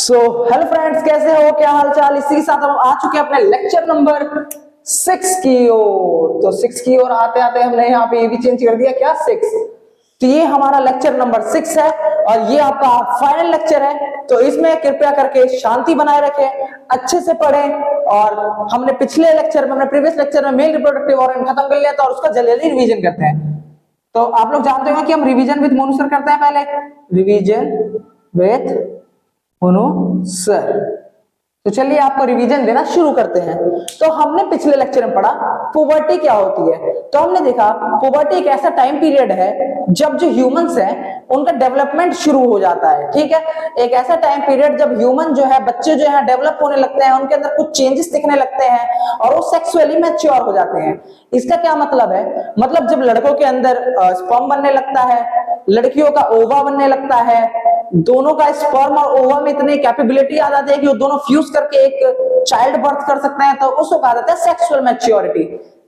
Hello friends, कैसे हो? क्या हाल चाल? इसी के साथ हम आ चुके हैं अपने लेक्चर नंबर 6 की ओर। तो 6 की ओर आते आते हमने यहाँ पे ये भी चेंज कर दिया, क्या 6। तो ये हमारा लेक्चर नंबर 6 है और ये आपका फाइनल लेक्चर है। तो इसमें कृपया करके शांति बनाए रखें, अच्छे से पढ़ें। और हमने पिछले लेक्चर में, हमने प्रीवियस लेक्चर में मेल रिप्रोडक्टिव ऑर्गन खत्म कर लिया था और उसका जल्दी रिवीजन करते हैं। तो आप लोग जानते हो कि हम रिवीजन विद मोनू सर करते हैं। पहले रिवीजन विद मोनू सर। तो चलिए आपको रिवीजन देना शुरू करते हैं। तो हमने पिछले लेक्चर में पढ़ा पुबर्टी क्या होती है। तो हमने देखा पुबर्टी एक ऐसा टाइम पीरियड है जब जो ह्यूमंस हैं उनका डेवलपमेंट शुरू हो जाता है। ठीक है, एक ऐसा टाइम पीरियड जब ह्यूमन जो है, बच्चे जो है डेवलप होने लगते हैं, उनके अंदर कुछ चेंजेस दिखने लगते हैं और वो सेक्सुअली मैच्योर हो जाते हैं। इसका क्या मतलब है? मतलब जब लड़कों के अंदर स्पर्म बनने लगता है, लड़कियों का ओवा बनने लगता है, दोनों का स्पर्म और ओवा में इतनी कैपेबिलिटी आ जाती है कि वो दोनों फ्यूज करके एक चाइल्ड बर्थ कर सकते हैं, तो उसको कहा जाता है सेक्सुअल मैच्योरिटी।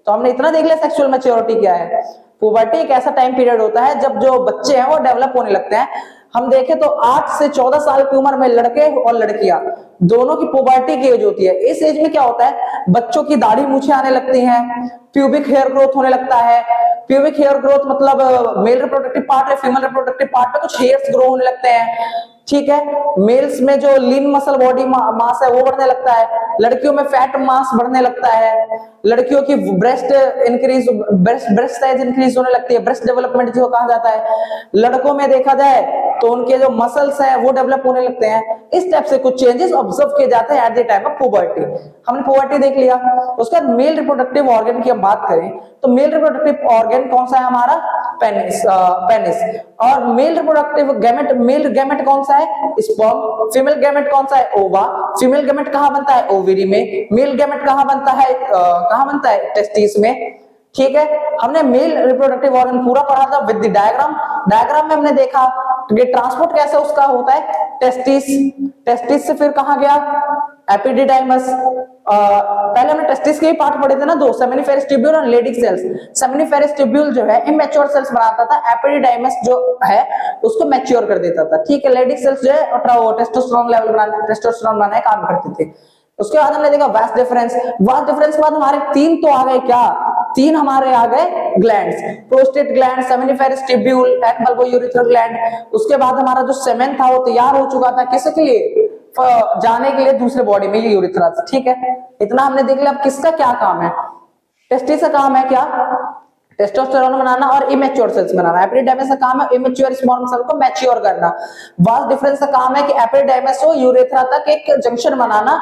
तो हमने इतना देख लिया सेक्सुअल मैच्योरिटी क्या है। पुबर्टी एक ऐसा टाइम पीरियड होता है जब जो बच्चे हैं वो डेवलप होने लगते हैं। हम देखें तो 8 से 14 साल की उम्र में लड़के और लड़कियां दोनों की पुबर्टी की एज होती है। इस एज में क्या होता है, बच्चों की दाढ़ी मूछें आने लगती हैं, प्यूबिक हेयर ग्रोथ होने लगता है। प्यूबिक हेयर ग्रोथ मतलब मेल रिप्रोडक्टिव पार्ट है, फीमेल रिप्रोडक्टिव पार्ट में कुछ हेयर्स ग्रो होने लगते हैं। ठीक है, मेल्स में जो लीन मसल बॉडी मास है वो बढ़ने लगता है, लड़कियों में फैट मास बढ़ने लगता है, लड़कियों की breast increase, breast size increase होने लगती है, ब्रेस्ट डेवलपमेंट जो कहा जाता है। लड़कों में देखा जाए तो उनके जो मसल्स है वो डेवलप होने लगते हैं। इस टाइप से कुछ चेंजेस ऑब्जर्व किए जाते हैं at the time of puberty. हमने पुबर्टी देख लिया। उसके बाद मेल रिप्रोडक्टिव ऑर्गन की हम बात करें तो मेल रिप्रोडक्टिव ऑर्गन कौन सा है हमारा? पेनिस। पेनिस। और male reproductive gamete, male gamete कौन सा है? स्पर्म। फीमेल गैमेट कौन सा है? ओवा। फीमेल गैमेट कहां बनता है? ओवरी में। मेल गैमेट कहां बनता है? कहां बनता है? टेस्टिस में। ठीक है, हमने मेल रिप्रोडक्टिव ऑर्गन पूरा पढ़ा था विद द डायग्राम। डायग्राम में हमने देखा कि ट्रांसपोर्ट कैसे उसका होता है, टेस्टिस, टेस्टिस से फिर कहां गया? एपिडिडाइमस। पहले हमने टेस्टिस के ही पार्ट पढ़े थे ना, दो, सेमिनिफेरस ट्यूब्यूल और लेडिक सेल्स। सेमिनिफेरस ट्यूब्यूल जो है इमेच्योर सेल्स बनाता था, एपिडिडाइमस जो है उसको मैच्योर कर देता था। ठीक है, लेडिक सेल्स जो है टेस्टोस्टेरोन लेवल बनाने, टेस्टोस्टेरोन बनाने का काम करते थे। उसके बाद हमने देखा वास्ट डिफरेंस। वास्ट डिफरेंस के बाद हमारे 3 तो आ गए, क्या 3 हमारे आ गए? Glands, prostate gland, seminiferous tubule and bulbourethral gland. उसके बाद हमारा जो सेमेन था वो तैयार हो चुका था किसके लिए? जाने के लिए दूसरे बॉडी में, यूरिथ्रा। ठीक है, इतना हमने देख लिया। अब किसका क्या काम है? टेस्टिस का काम है क्या? टेस्टोस्टेरोन बनाना और इमेच्योर सेल्स बनाना। एपिडिडाइमस का काम है इमेच्योर स्पर्म सेल को मैच्योर करना। वास्ट डिफरेंस का काम है कि एपिडिडाइमस को यूरेथ्रा तक एक जंक्शन बनाना।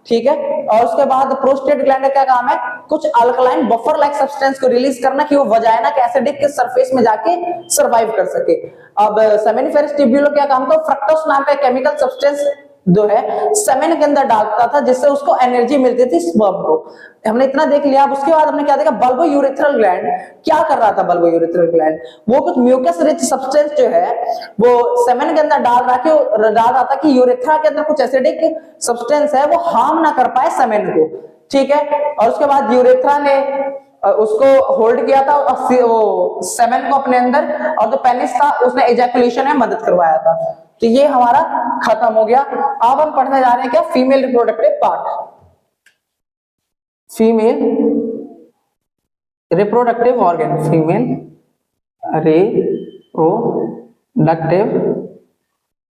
ठीक है, और उसके बाद प्रोस्टेट ग्लैंड का क्या काम है? कुछ अल्कलाइन बफर लाइक सब्सटेंस को रिलीज करना कि वो वजाइना के एसिडिक के सरफेस में जाके सरवाइव कर सके। अब सेमिनिफेरस ट्यूब्यूल क्या काम था? फ्रक्टोस नाम का केमिकल सब्सटेंस जो है सेमेन के अंदर डालता था जिससे उसको एनर्जी मिलती थी स्पर्म को। हमने इतना देख लिया। अब उसके बाद हमने क्या देखा? बल्बो यूरेथ्रल ग्लैंड क्या कर रहा था? बल्बो यूरेथ्रल ग्लैंड वो कुछ म्यूकस रिच सब्सटेंस जो है वो सेमेन के अंदर डाल रहा था कि यूरेथ्रा के अंदर कुछ एसिडिक सब्सटेंस है वो हार्म ना कर पाए सेमेन को। ठीक है, और उसके बाद यूरेथ्रा ने उसको होल्ड किया था और वो सेमेन को अपने अंदर, और जो पेनिस था उसने एजैकुलेशन में मदद करवाया था। तो ये हमारा खत्म हो गया। अब हम पढ़ने जा रहे हैं क्या? Female reproductive part, female reproductive organ, female reproductive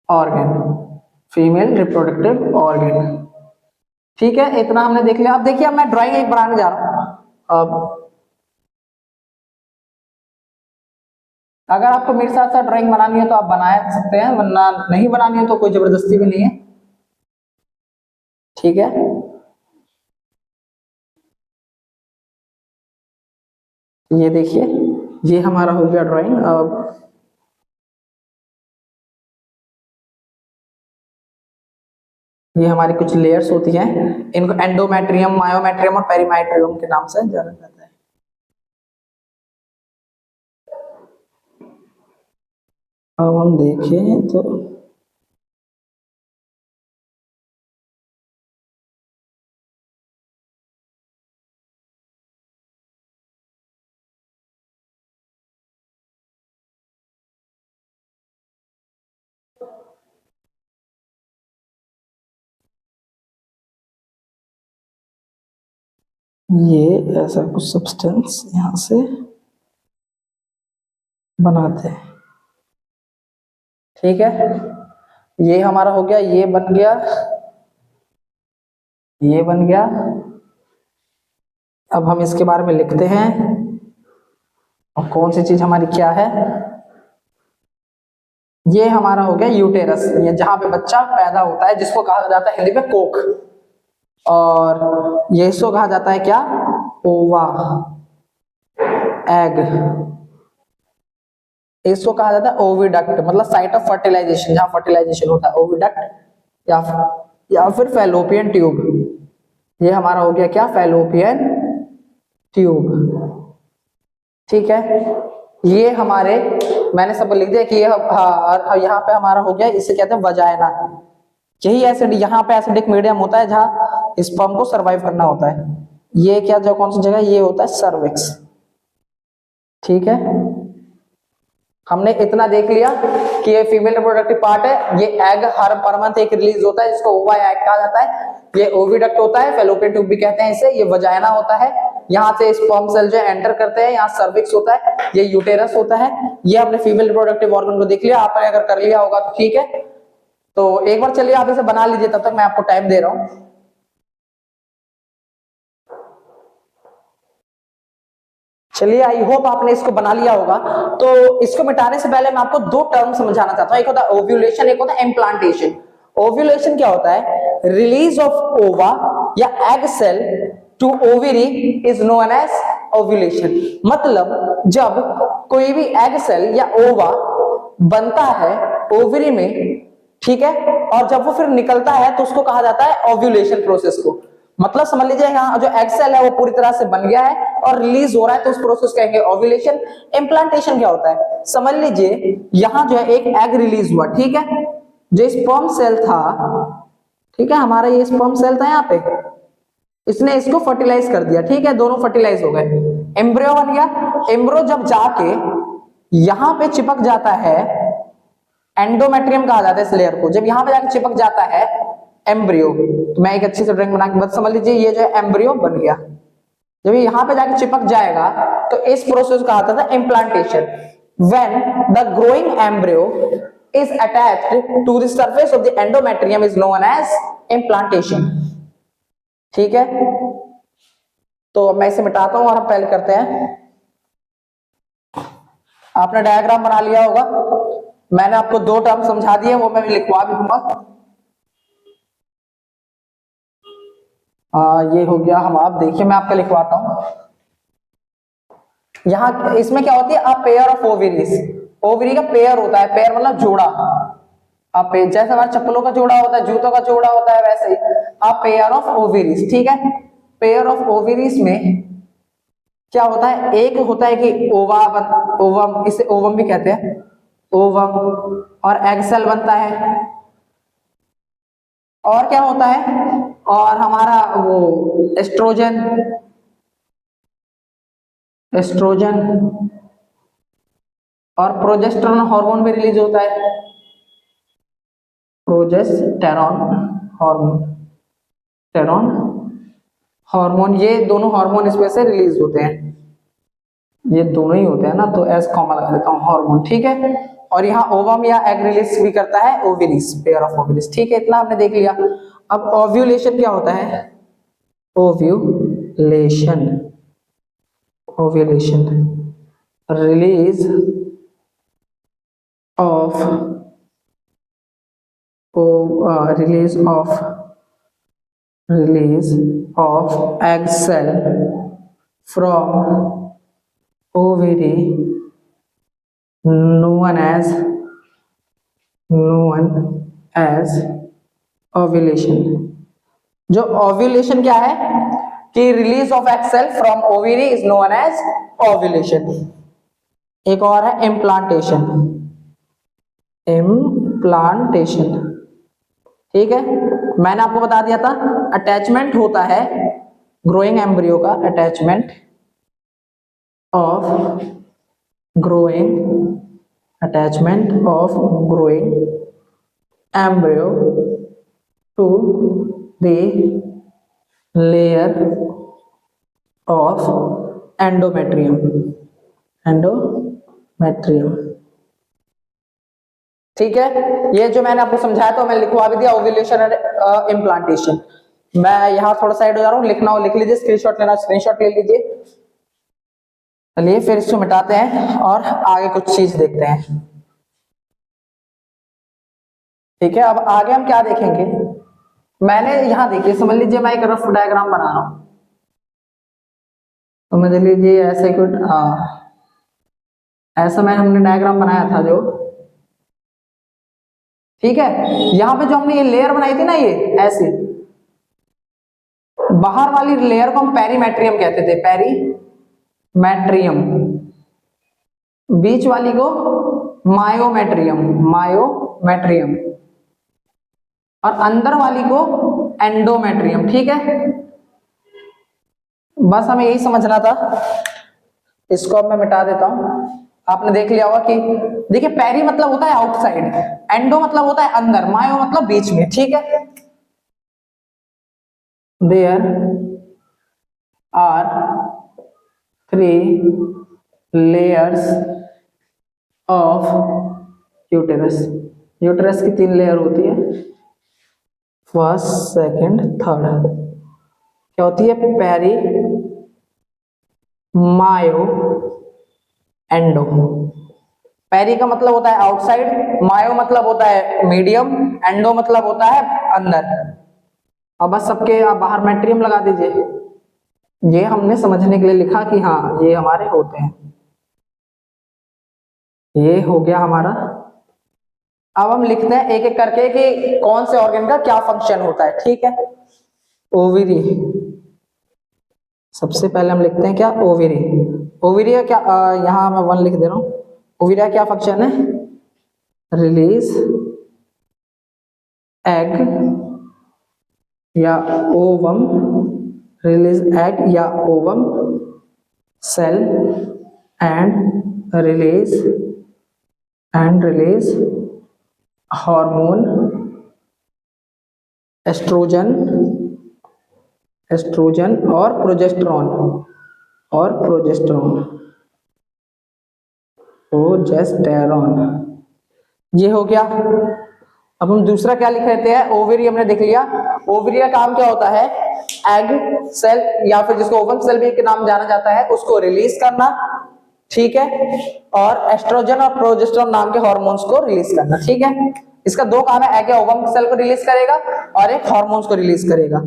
organ, female reproductive organ. ठीक है, इतना हमने देख लिया। अब देखिए, अब मैं ड्राइंग एक बनाने जा रहा हूं। अब अगर आपको मेरे साथ साथ ड्राइंग बनानी है तो आप बना सकते हैं, वरना नहीं बनानी है तो कोई जबरदस्ती भी नहीं है। ठीक है, ये देखिए, ये हमारा हो गया ड्राइंग। अब ये हमारी कुछ लेयर्स होती हैं, इनको एंडोमेट्रियम, मायोमेट्रियम और पेरीमेट्रियम के नाम से जाना जाता है। अब हम देखें तो ये ऐसा कुछ सब्सटेंस यहां से बनाते हैं, ठीक है। ये हमारा हो गया, ये बन गया, ये बन गया। अब हम इसके बारे में लिखते हैं, और कौन सी चीज हमारी क्या है। ये हमारा हो गया यूटेरस, ये जहां पे बच्चा पैदा होता है, जिसको कहा जाता है हिंदी में कोख, और ये इसको कहा जाता है क्या, ओवा, एग। इसको कहा जाता है ओविडक्ट, मतलब साइट ऑफ फर्टिलाइजेशन, जहां फर्टिलाइजेशन होता है, ओविडक्ट या फिर फैलोपियन ट्यूब। ये हमारा हो गया क्या, फैलोपियन ट्यूब, ठीक है। ये हमारे, मैंने सब लिख दिया कि ये हाँ, यहाँ पे हमारा हो गया, इसे कहते हैं वजाइना। यही एसिड, यहाँ पे एसिडिक मीडियम होता है जहां स्पर्म को सरवाइव करना होता है। ये क्या, जो कौन सी जगह, ये होता है सर्विक्स, ठीक है। हमने इतना देख लिया कि ये फीमेल रिप्रोडक्टिव पार्ट है। ये एग हर पर मंथ एक रिलीज होता है, जिसको ओवा एग कहा जाता है। ये ओविडक्ट होता है, फैलोपियन ट्यूब भी कहते हैं इसे। ये वजाइना होता है, यहाँ से स्पर्म सेल जो एंटर करते हैं, यहाँ सर्विक्स होता है, ये यूटेरस होता है। ये आपने फीमेल रिप्रोडक्टिव ऑर्गन को देख लिया। आपने अगर कर लिया होगा तो ठीक है, तो एक बार चलिए आप इसे बना लीजिए, तब तक मैं आपको टाइम दे रहा हूं। चलिए, आई होप आपने इसको बना लिया होगा। तो इसको मिटाने से पहले मैं आपको दो टर्म समझाना चाहता हूं, एक होता है ओव्यूलेशन, एक होता है इम्प्लांटेशन। ओव्यूलेशन क्या होता है, रिलीज ऑफ ओवा या egg cell to ovary is known as ovulation. मतलब जब कोई भी एग सेल या ओवा बनता है ओवरी में, ठीक है, और जब वो फिर निकलता है तो उसको कहा जाता है ओव्यूलेशन प्रोसेस को। मतलब समझ लीजिए यहाँ जो एग सेल है वो पूरी तरह से बन गया है और रिलीज हो रहा है, तो उस प्रोसेस कहेंगे ओव्यूलेशन। इम्प्लांटेशन क्या होता है, समझ लीजिए यहाँ जो है एक एग रिलीज हुआ, ठीक है, जो स्पर्म सेल था, ठीक है, हमारा ये स्पर्म सेल था यहाँ पे, इसने इसको फर्टिलाइज कर दिया, ठीक है, दोनों फर्टिलाइज हो गए, एम्ब्रियो बन गया। एम्ब्रियो जब जाके यहां पे चिपक जाता है, एंडोमेट्रियम कहा जाता है इस लेयर को, जब यहां पे जाके चिपक जाता है एम्ब्रियो, तो मैं एक अच्छी से ड्राइंग बना के बस समझ लीजिए, ये जो है एम्ब्रियो बन गया। जब ये यहां पे जाके चिपक जाएगा तो इस प्रोसेस का आता था implantation. When the growing embryo is attached to the surface of the endometrium is known as implantation, ठीक है। तो मैं इसे मिटाता हूं और हम पहले करते हैं। आपने डायग्राम बना लिया होगा, मैंने आपको दो टर्म समझा दिए, वो मैं लिखवा भी दूंगा। ये हो गया, हम आप देखिए मैं आपका लिखवाता हूं। यहाँ इसमें क्या होती है, a pair of ovaries. Ovary का पेयर होता है, पेयर मतलब जोड़ा। आप जैसे हमारे चप्पलों का जोड़ा होता है, जूतों का जोड़ा होता है, वैसे ही अ पेयर ऑफ ओवरीज, ठीक है। पेयर ऑफ ओवरीज में क्या होता है, एक होता है कि ओवम, इसे ओवम भी कहते हैं, ओवम, और एग सेल बनता है। और क्या होता है, और हमारा वो एस्ट्रोजन, एस्ट्रोजन और प्रोजेस्टेरॉन हार्मोन भी रिलीज होता है, प्रोजेस्टेरॉन हार्मोन, टेरॉन हार्मोन, ये दोनों हार्मोन इसमें से रिलीज होते हैं, ये दोनों ही होते हैं ना, तो एस कॉमन लगा देता हूं, हार्मोन, ठीक है। और यहाँ ओवम या एग रिलीज भी करता है ओवरीज, पेयर ऑफ ओवरीज, ठीक है, इतना हमने देख लिया। अब ओव्यूलेशन क्या होता है, ovulation, ovulation release of release of egg cell from ovary known as ovulation। जो ovulation क्या है कि release of egg cell from ovary is known as ovulation. एक और है इम्प्लांटेशन, इम्प्लांटेशन, ठीक है। मैंने आपको बता दिया था अटैचमेंट होता है ग्रोइंग एम्ब्रियो का, attachment of growing embryo to the layer of endometrium, endometrium. ठीक है, ये जो मैंने आपको समझाया तो मैं लिखवा भी दिया, ओव्यूलेशन एंड इम्प्लांटेशन। मैं यहाँ थोड़ा साइड हो जा रहा हूँ, लिखना हो लिख लीजिए, स्क्रीनशॉट लेना स्क्रीनशॉट ले लीजिए। चलिए फिर इसको मिटाते हैं और आगे कुछ चीज देखते हैं। ठीक है, अब आगे हम क्या देखेंगे, मैंने यहां देखिए समझ लीजिए मैं एक रफ डायग्राम बना रहा हूं, समझ लीजिए ऐसे कुछ ऐसा मैं हमने डायग्राम बनाया था जो, ठीक है। यहां पे जो हमने ये लेयर बनाई थी ना, ये ऐसे बाहर वाली लेयर को हम पेरीमेट्रियम कहते थे, पेरीमेट्रियम, बीच वाली को मायोमेट्रियम, मायोमेट्रियम, और अंदर वाली को एंडोमेट्रियम। ठीक है, बस हमें यही समझना था। इसको अब मैं मिटा देता हूं। आपने देख लिया होगा कि देखिए पेरी मतलब होता है आउटसाइड, एंडो मतलब होता है अंदर, मायो मतलब बीच में। ठीक है, there are 3 layers of uterus. Uterus की 3 लेयर होती है, फर्स्ट सेकंड थर्ड। क्या होती है, पेरी, मायो, एंडो। पेरी का मतलब होता है आउटसाइड, मायो मतलब होता है मीडियम, एंडो मतलब होता है अंदर। अब बस सबके आप बाहर मैट्रियम लगा दीजिए। ये हमने समझने के लिए लिखा कि हाँ ये हमारे होते हैं। ये हो गया हमारा। अब हम लिखते हैं एक एक करके कि कौन से ऑर्गन का क्या फंक्शन होता है। ठीक है, ओवरी, सबसे पहले हम लिखते हैं क्या, ओवरी। ओवरी का क्या, यहां मैं 1 लिख दे रहा हूं। ओवरी का क्या फंक्शन है, रिलीज एग या ओवम, रिलीज एग या ovum cell and release hormone estrogen, estrogen और प्रोजेस्टेरॉन, प्रोजेस्टेरॉन। ये हो गया। अब हम दूसरा क्या लिख लेते हैं, ओवरी हमने देख लिया। ओवरी का काम क्या होता है, एग सेल या फिर जिसको ओवम सेल भी के नाम जाना जाता है उसको रिलीज करना। ठीक है, और एस्ट्रोजन और प्रोजेस्टेरॉन नाम के हार्मोन्स को रिलीज करना। ठीक है, इसका 2 काम है, एक ओवम सेल को रिलीज करेगा और एक हार्मोन्स को रिलीज करेगा।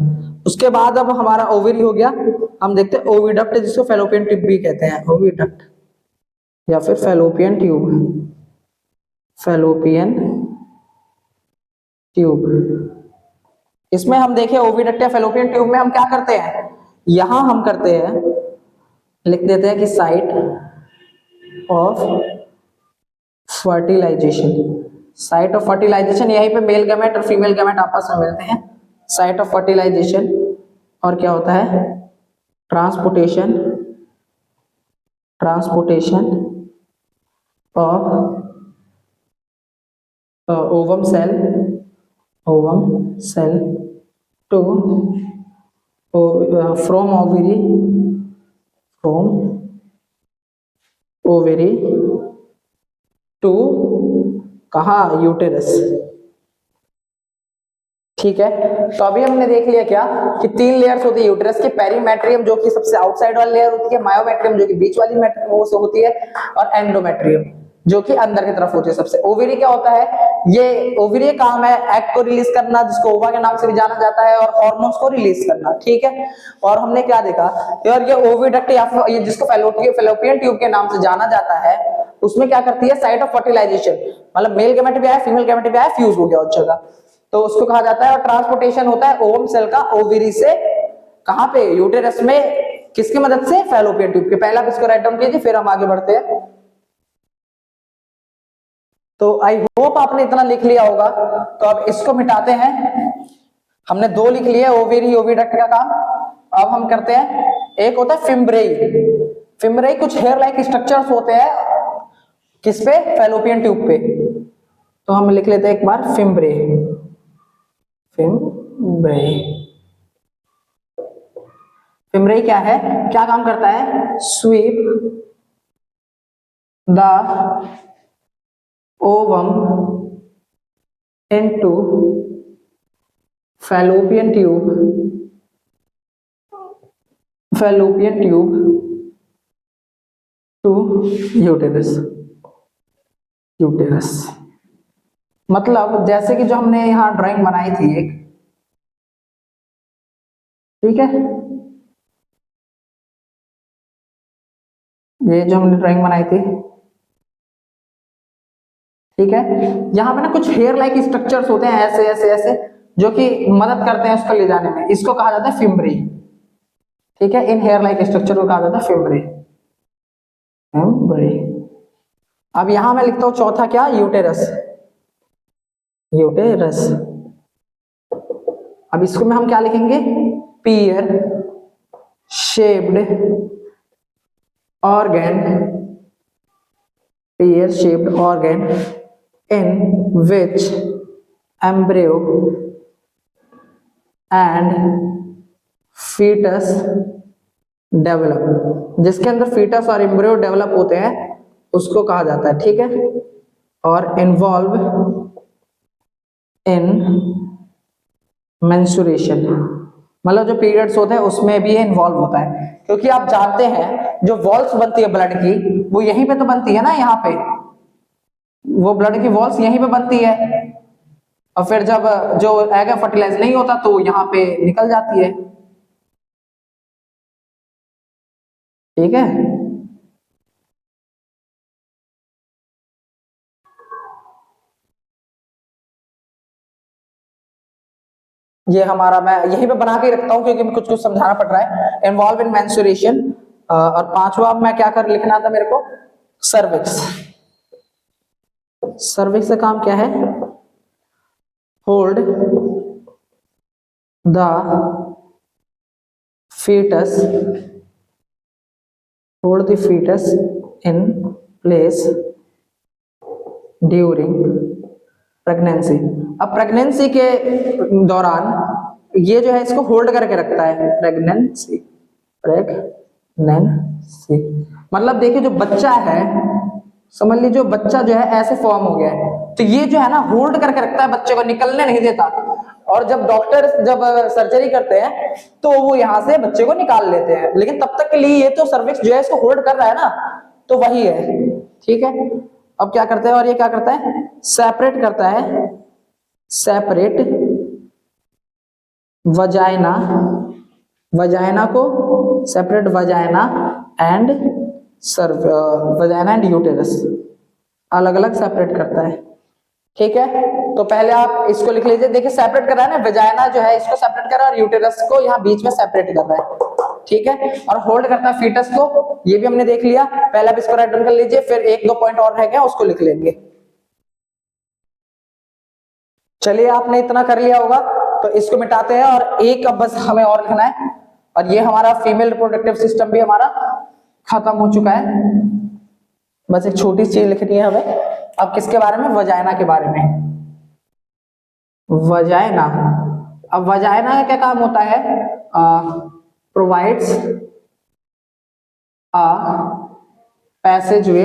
उसके बाद अब हमारा ओवरी हो गया। हम देखते हैं ओविडक्ट, जिसको फैलोपियन ट्यूब भी कहते हैं, ओविडक्ट या फिर फैलोपियन ट्यूब, फैलोपियन ट्यूब। इसमें हम देखें ओविडक्ट या फैलोपियन ट्यूब में हम क्या करते हैं, यहां हम करते हैं, लिख देते हैं कि site of fertilisation. Site of fertilisation, यहीं पे मेल गैमेट और फीमेल गैमेट आपस में मिलते हैं, साइट ऑफ फर्टिलाइजेशन। और क्या होता है, transportation of ovum cell to from ovary to कहा, यूटेरस। ठीक है, तो अभी हमने देख लिया क्या कि 3 लेयर्स होती है यूटेरस की, पेरीमेट्रियम जो कि सबसे आउटसाइड वाली लेयर होती है, मायोमेट्रियम जो कि बीच वाली वो से होती है, और एंडोमेट्रियम जो कि अंदर की तरफ होती है सबसे। ओवरी क्या होता है, ये ओवरी काम है एग को रिलीज करना, जिसको ओवा के नाम से भी जाना जाता है, और हार्मोन्स को रिलीज करना। ठीक है, और हमने क्या देखा यार, ये ओविडक्ट या फिर जिसको फैलोपियन ट्यूब के नाम से जाना जाता है, उसमें क्या करती है, साइट ऑफ फर्टिलाइजेशन, मतलब मेल गैमेट भी आया फीमेल गैमेट भी आया, फ्यूज हो गया उस जगह, तो उसको कहा जाता है। और ट्रांसपोर्टेशन होता है ओवम सेल का ओवरी से कहां पे, यूटेरस में, किसकी मदद से, फैलोपियन ट्यूब के। पहला इसको राइट डाउन कीजिए, फिर हम आगे बढ़ते हैं। तो आई होप आपने इतना लिख लिया होगा। तो अब इसको मिटाते हैं। हमने 2 लिख लिए, ओवरी ओविडक्ट का काम। अब हम करते हैं, एक होता है फिम्ब्रेई। फिम्ब्रेई कुछ हेयर लाइक स्ट्रक्चर्स होते हैं, किस पे, फैलोपियन ट्यूब पे। तो हम लिख लेते हैं एक बार फिम्ब्रेई। फिमरे क्या है, क्या काम करता है, sweep the ovum into fallopian tube to uterus. मतलब जैसे कि जो हमने यहाँ ड्राइंग बनाई थी एक, ठीक है, ये जो हमने ड्राइंग बनाई थी, ठीक है, यहाँ पे ना कुछ हेयर लाइक स्ट्रक्चर्स होते हैं ऐसे ऐसे ऐसे, जो कि मदद करते हैं उसको ले जाने में, इसको कहा जाता है फिम्बरी। ठीक है, इन हेयर लाइक स्ट्रक्चर को कहा जाता है फिम्बरी। अब यहां मैं लिखता हूं चौथा क्या, यूटेरस। अब इसको में हम क्या लिखेंगे, pear shaped organ in which embryo and fetus develop, जिसके अंदर फीटस और एम्ब्रियो डेवलप होते हैं उसको कहा जाता है। ठीक है, और इन्वॉल्व इन मेंस्ट्रुएशन, मतलब जो पीरियड्स होते हैं उसमें भी इन्वॉल्व होता है, क्योंकि आप जानते हैं जो वॉल्स बनती है ब्लड की वो यहीं पे तो बनती है ना, यहाँ पे वो ब्लड की वॉल्स यहीं पे बनती है, और फिर जब जो एग फर्टिलाइज नहीं होता तो यहाँ पे निकल जाती है। ठीक है, ये हमारा, मैं यहीं पे बना के रखता हूं क्योंकि कुछ कुछ समझाना पड़ रहा है। इन्वॉल्व इन मेंस्ट्रुएशन, और पांचवा मैं क्या कर लिखना था मेरे को, सर्विक्स। सर्विक्स का काम क्या है, hold the fetus in place during pregnancy। अब प्रेगनेंसी के दौरान ये जो है इसको होल्ड करके रखता है, प्रेगनेंसी मतलब देखिए जो बच्चा है, समझ लीजिए जो बच्चा जो है ऐसे फॉर्म हो गया है, तो ये जो है ना होल्ड करके रखता है बच्चे को, निकलने नहीं देता, और जब डॉक्टर जब सर्जरी करते हैं तो वो यहाँ से बच्चे को निकाल लेते हैं, लेकिन तब तक के लिए ये तो सर्विक्स जो है इसको होल्ड कर रहा है ना, तो वही है। ठीक है, अब क्या करते हैं, और ये क्या करता है, सेपरेट करता है, सेपरेट वजाइना को, सेपरेट वजाइना एंड यूटेरस, अलग अलग सेपरेट करता है। ठीक है, तो पहले आप इसको लिख लीजिए, देखिए सेपरेट कर रहा है ना, वजाइना जो है इसको सेपरेट कर रहा है और यूटेरस को यहाँ बीच में सेपरेट कर रहा है। ठीक है, और होल्ड करता है फीटस को, ये भी हमने देख लिया। पहले आप इसको राइट डाउन कर लीजिए, फिर एक दो पॉइंट और रह गया उसको लिख लेंगे। चलिए, आपने इतना कर लिया होगा तो इसको मिटाते हैं, और एक अब बस हमें और लिखना है, और ये हमारा फीमेल रिप्रोडक्टिव सिस्टम भी हमारा खत्म हो चुका है। बस एक छोटी चीज लिखनी है हमें। अब किसके बारे में, वजाइना के बारे में। वजाइना, अब वजाइना का क्या काम होता है, प्रोवाइड्स अ पैसेजवे,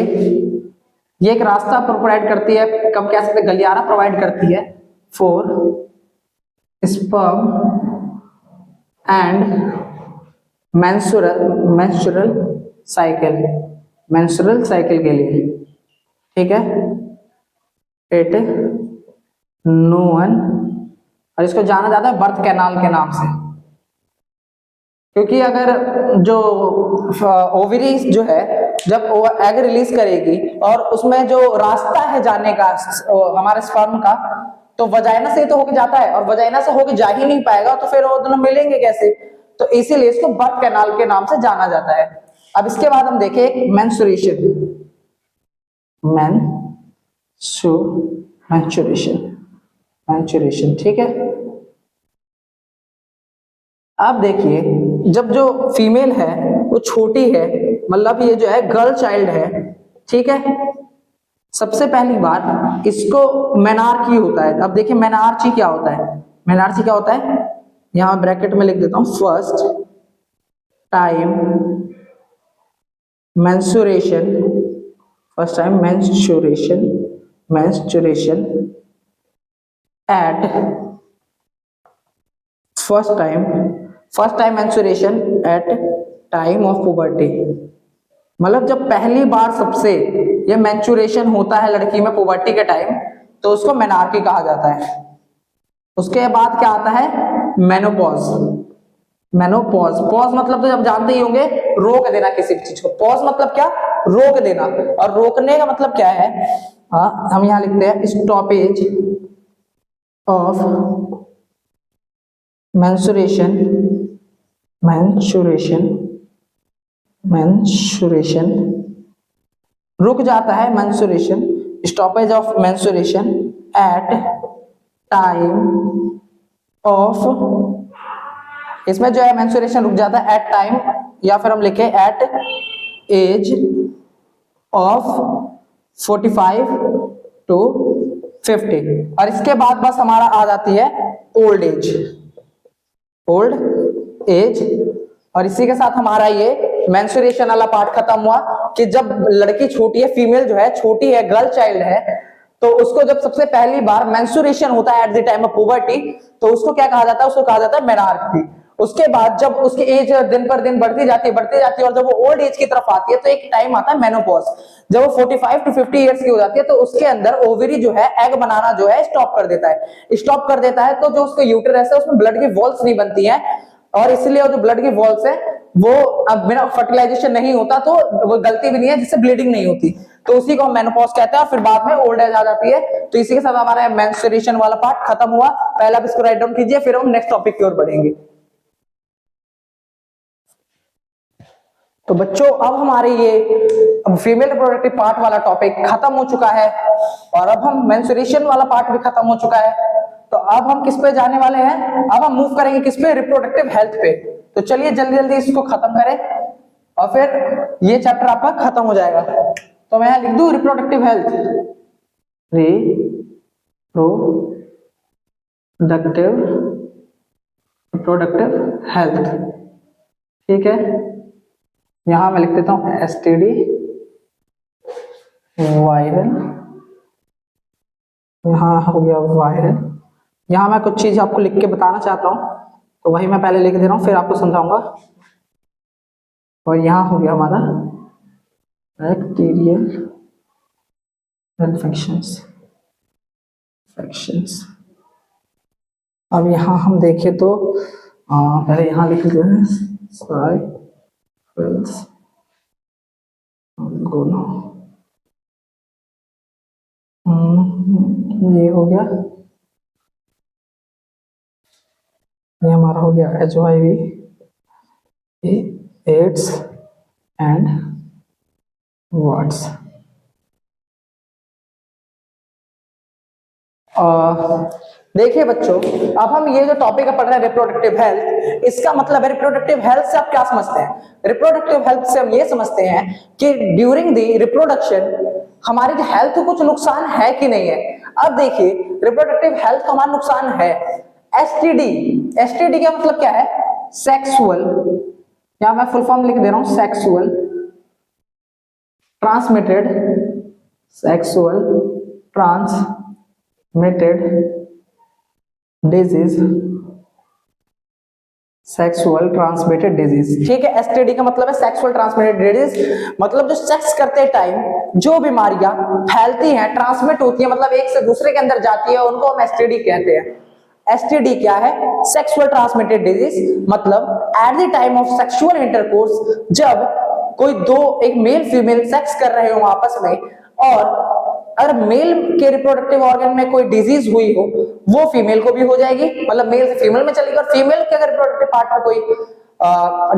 ये एक रास्ता प्रोवाइड करती है, कम कह सकते गलियारा प्रोवाइड करती है for sperm and menstrual cycle के लिए। ठीक है, इट नोन, और इसको जाना जाता है बर्थ कैनाल के नाम से, क्योंकि अगर जो ओवरी जो है जब एग रिलीज करेगी और उसमें जो रास्ता है जाने का हमारे स्पर्म का, तो वजाइना से तो होके जाता है, और वजाइना से होके जा ही नहीं पाएगा, तो फिर वो दोनों मिलेंगे कैसे, तो इसीलिए इसको बर्थ कैनाल के नाम से जाना जाता है। अब इसके बाद हम देखें मैंस्ट्रुएशन। ठीक है, अब देखिए जब जो फीमेल है वो छोटी है, मतलब ये जो है गर्ल चाइल्ड है, ठीक है, सबसे पहली बार इसको मेनार्की होता है। अब देखिए मेनार्ची क्या होता है, यहां ब्रैकेट में लिख देता हूं, first time mensuration, first time mensuration at first time mensuration at time of puberty, मतलब जब पहली बार सबसे ये मैंचुरेशन होता है लड़की में पुबर्टी के टाइम, तो उसको मेनार्की कहा जाता है। उसके बाद क्या आता है? मेनोपॉज। पॉज मतलब तो जब जानते ही होंगे, रोक देना किसी भी चीज को। पॉज मतलब क्या? रोक देना। और रोकने का मतलब क्या है? हाँ, हम यहां लिखते हैं स्टॉपेज ऑफ mensuration रुक जाता है mensuration, stoppage of mensuration at time of, इसमें जो है mensuration रुक जाता है at time, या फिर हम लिखे at age of 45 to 50। और इसके बाद बस हमारा आ जाती है ओल्ड एज। और इसी के साथ हमारा ये मेंस्ट्रुएशन वाला पार्ट खत्म हुआ कि जब लड़की छोटी है, फीमेल जो है छोटी है, गर्ल चाइल्ड है, तो उसको जब सबसे पहली बार मेंस्ट्रुएशन होता है at the time of puberty, तो उसको क्या कहा जाता है? उसको कहा जाता है मेनार्की। उसके बाद जब उसकी एज दिन पर दिन बढ़ती जाती है और जब वो ओल्ड एज की तरफ आती है तो एक टाइम आता है मेनोपॉज। जब वो 45 टू 50 इयर्स की हो जाती है तो उसके अंदर ओवरी जो है एग बनाना जो है स्टॉप कर देता है। तो जो उसका यूटेरस है उसमें ब्लड की वॉल्स नहीं बनती है, और इसलिए जो ब्लड की वॉल्स है वो अब बिना फर्टिलाइजेशन नहीं होता, तो वो गलती भी नहीं है, जिससे ब्लीडिंग नहीं होती, तो उसी को हम मेनोपॉज कहते हैं। और फिर बाद में ओल्ड एज आ जाती है। तो इसी के साथ हमारा मेंस्ट्रुएशन वाला पार्ट खत्म हुआ। पहले आप इसको राइट डाउन कीजिए, फिर हम नेक्स्ट टॉपिक की ओर बढ़ेंगे। तो बच्चों, अब हमारे ये फीमेल रिप्रोडक्टिव पार्ट वाला टॉपिक खत्म हो चुका है, और अब हम मेंस्ट्रुएशन वाला पार्ट भी खत्म हो चुका है। तो अब हम किस पे जाने वाले हैं? अब हम मूव करेंगे किस पे? रिप्रोडक्टिव हेल्थ पे। तो चलिए जल्दी जल्दी इसको खत्म करें, और फिर ये चैप्टर आपका खत्म हो जाएगा। तो मैं लिख दूं रिप्रोडक्टिव हेल्थ, रिप्रोडक्टिव हेल्थ, ठीक है। यहां मैं लिख देता हूं एसटीडी, वायरल, यहां हो गया वायरल। यहां मैं कुछ चीज आपको लिख के बताना चाहता हूं, तो वही मैं पहले लिख दे रहा हूं, फिर आपको समझाऊंगा। और यहां हो गया हमारा बैक्टीरियल इन्फेक्शंस। अब यहां हम देखें तो पहले यहां लिख लेते हैं ये हो गया, ये हमारा हो गया HIV, एड्स एंड वाट्स। देखिए बच्चों, अब हम ये जो टॉपिक पढ़ रहे हैं रिप्रोडक्टिव हेल्थ, इसका मतलब है रिप्रोडक्टिव हेल्थ से आप क्या समझते हैं? रिप्रोडक्टिव हेल्थ से हम ये समझते हैं कि ड्यूरिंग द रिप्रोडक्शन हमारी हेल्थ को कुछ नुकसान है कि नहीं है। अब देखिए, रिप्रोडक्टिव हेल्थ का हमारा नुकसान है। एसटीडी का मतलब क्या है? सेक्सुअल, या मैं फुल फॉर्म लिख दे रहा हूं, सेक्सुअल ट्रांसमिटेड डिजीज, ठीक है। एसटीडी का मतलब है सेक्सुअल ट्रांसमिटेड डिजीज, मतलब जो सेक्स करते टाइम जो बीमारियां फैलती हैं, ट्रांसमिट होती हैं, मतलब एक से दूसरे के अंदर जाती है, उनको हम एसटीडी कहते हैं। एसटीडी क्या है? सेक्सुअल ट्रांसमिटेड डिजीज, मतलब at the time of sexual intercourse, जब कोई एक मेल फीमेल सेक्स कर रहे हो आपस में, और अगर मेल के रिप्रोडक्टिव ऑर्गन में कोई डिजीज हुई हो, वो फीमेल को भी हो जाएगी, मतलब मेल से फीमेल में चलेगी, और फीमेल के अगर रिप्रोडक्टिव पार्ट में कोई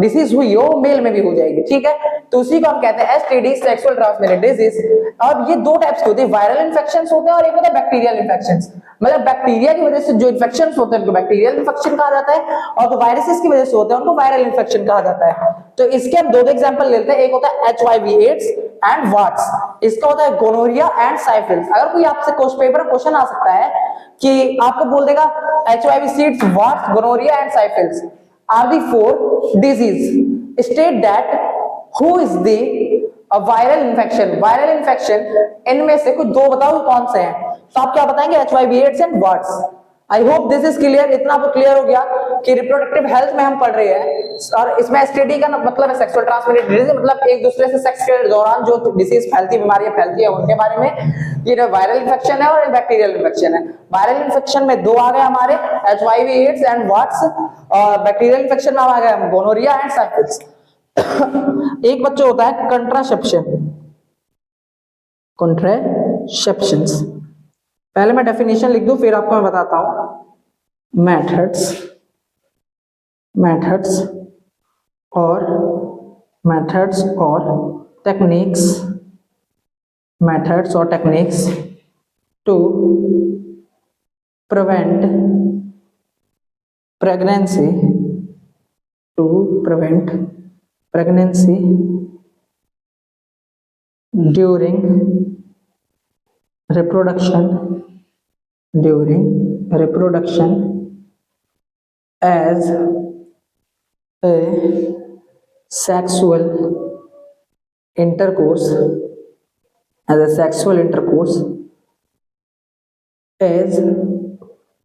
डिजीज हुई हो, मेल में भी हो जाएगी, ठीक है। तो उसी को हम कहते हैं एसटीडी, सेक्सुअल ट्रांसमिटेड डिजीज। अब ये दो टाइप्स के होते हैं, वायरल इन्फेक्शंस होते हैं और एक होता है बैक्टीरियल इन्फेक्शंस। मतलब बैक्टीरिया की वजह से जो इन्फेक्शंस होते हैं उनको बैक्टीरियल इन्फेक्शन कहा जाता है, और जो वायरसेस की वजह से होते हैं उनको वायरल इन्फेक्शन कहा जाता है। तो इसके हम दो एग्जांपल लेते हैं, एक होता है HIV एड्स एंड वाट्स, इसका होता है गोनोरिया एंड साइफिल्स। अगर कोई आपसे पेपर क्वेश्चन आ सकता है कि आपको बोल देगा HIV AIDS, warts, gonorrhoea and syphilis are the 4 disease state that who is the viral infection. Viral infection इनमें से कुछ दो बताओ कौन से हैं। तो आप क्या बताएंगे, HIV/AIDS and words. I hope this is clear. इतना आपको क्लियर हो गया कि रिप्रोडक्टिव हेल्थ में हम पढ़ रहे हैं और इसमें STD का मतलब है सेक्सुअल ट्रांसमिटेड डिजीज, मतलब एक दूसरे से सेक्स के दौरान जो डिजीज फैलती, बीमारियां फैलती है उनके बारे में। ये वायरल इन्फेक्शन है और बैक्टीरियल इन्फेक्शन है। वायरल इन्फेक्शन में दो आ गए हमारे, HIV/AIDS एंड वर्ड्स, और बैक्टीरियल इन्फेक्शन में आ गया गोनोरिया एंड सिफिलिस। एक बच्चा होता है कंट्रासेप्शन। कंट्रासेप्शंस, पहले मैं डेफिनेशन लिख दूं फिर आपको मैं बताता हूं। मेथड्स और techniques to prevent pregnancy during reproduction as a sexual intercourse is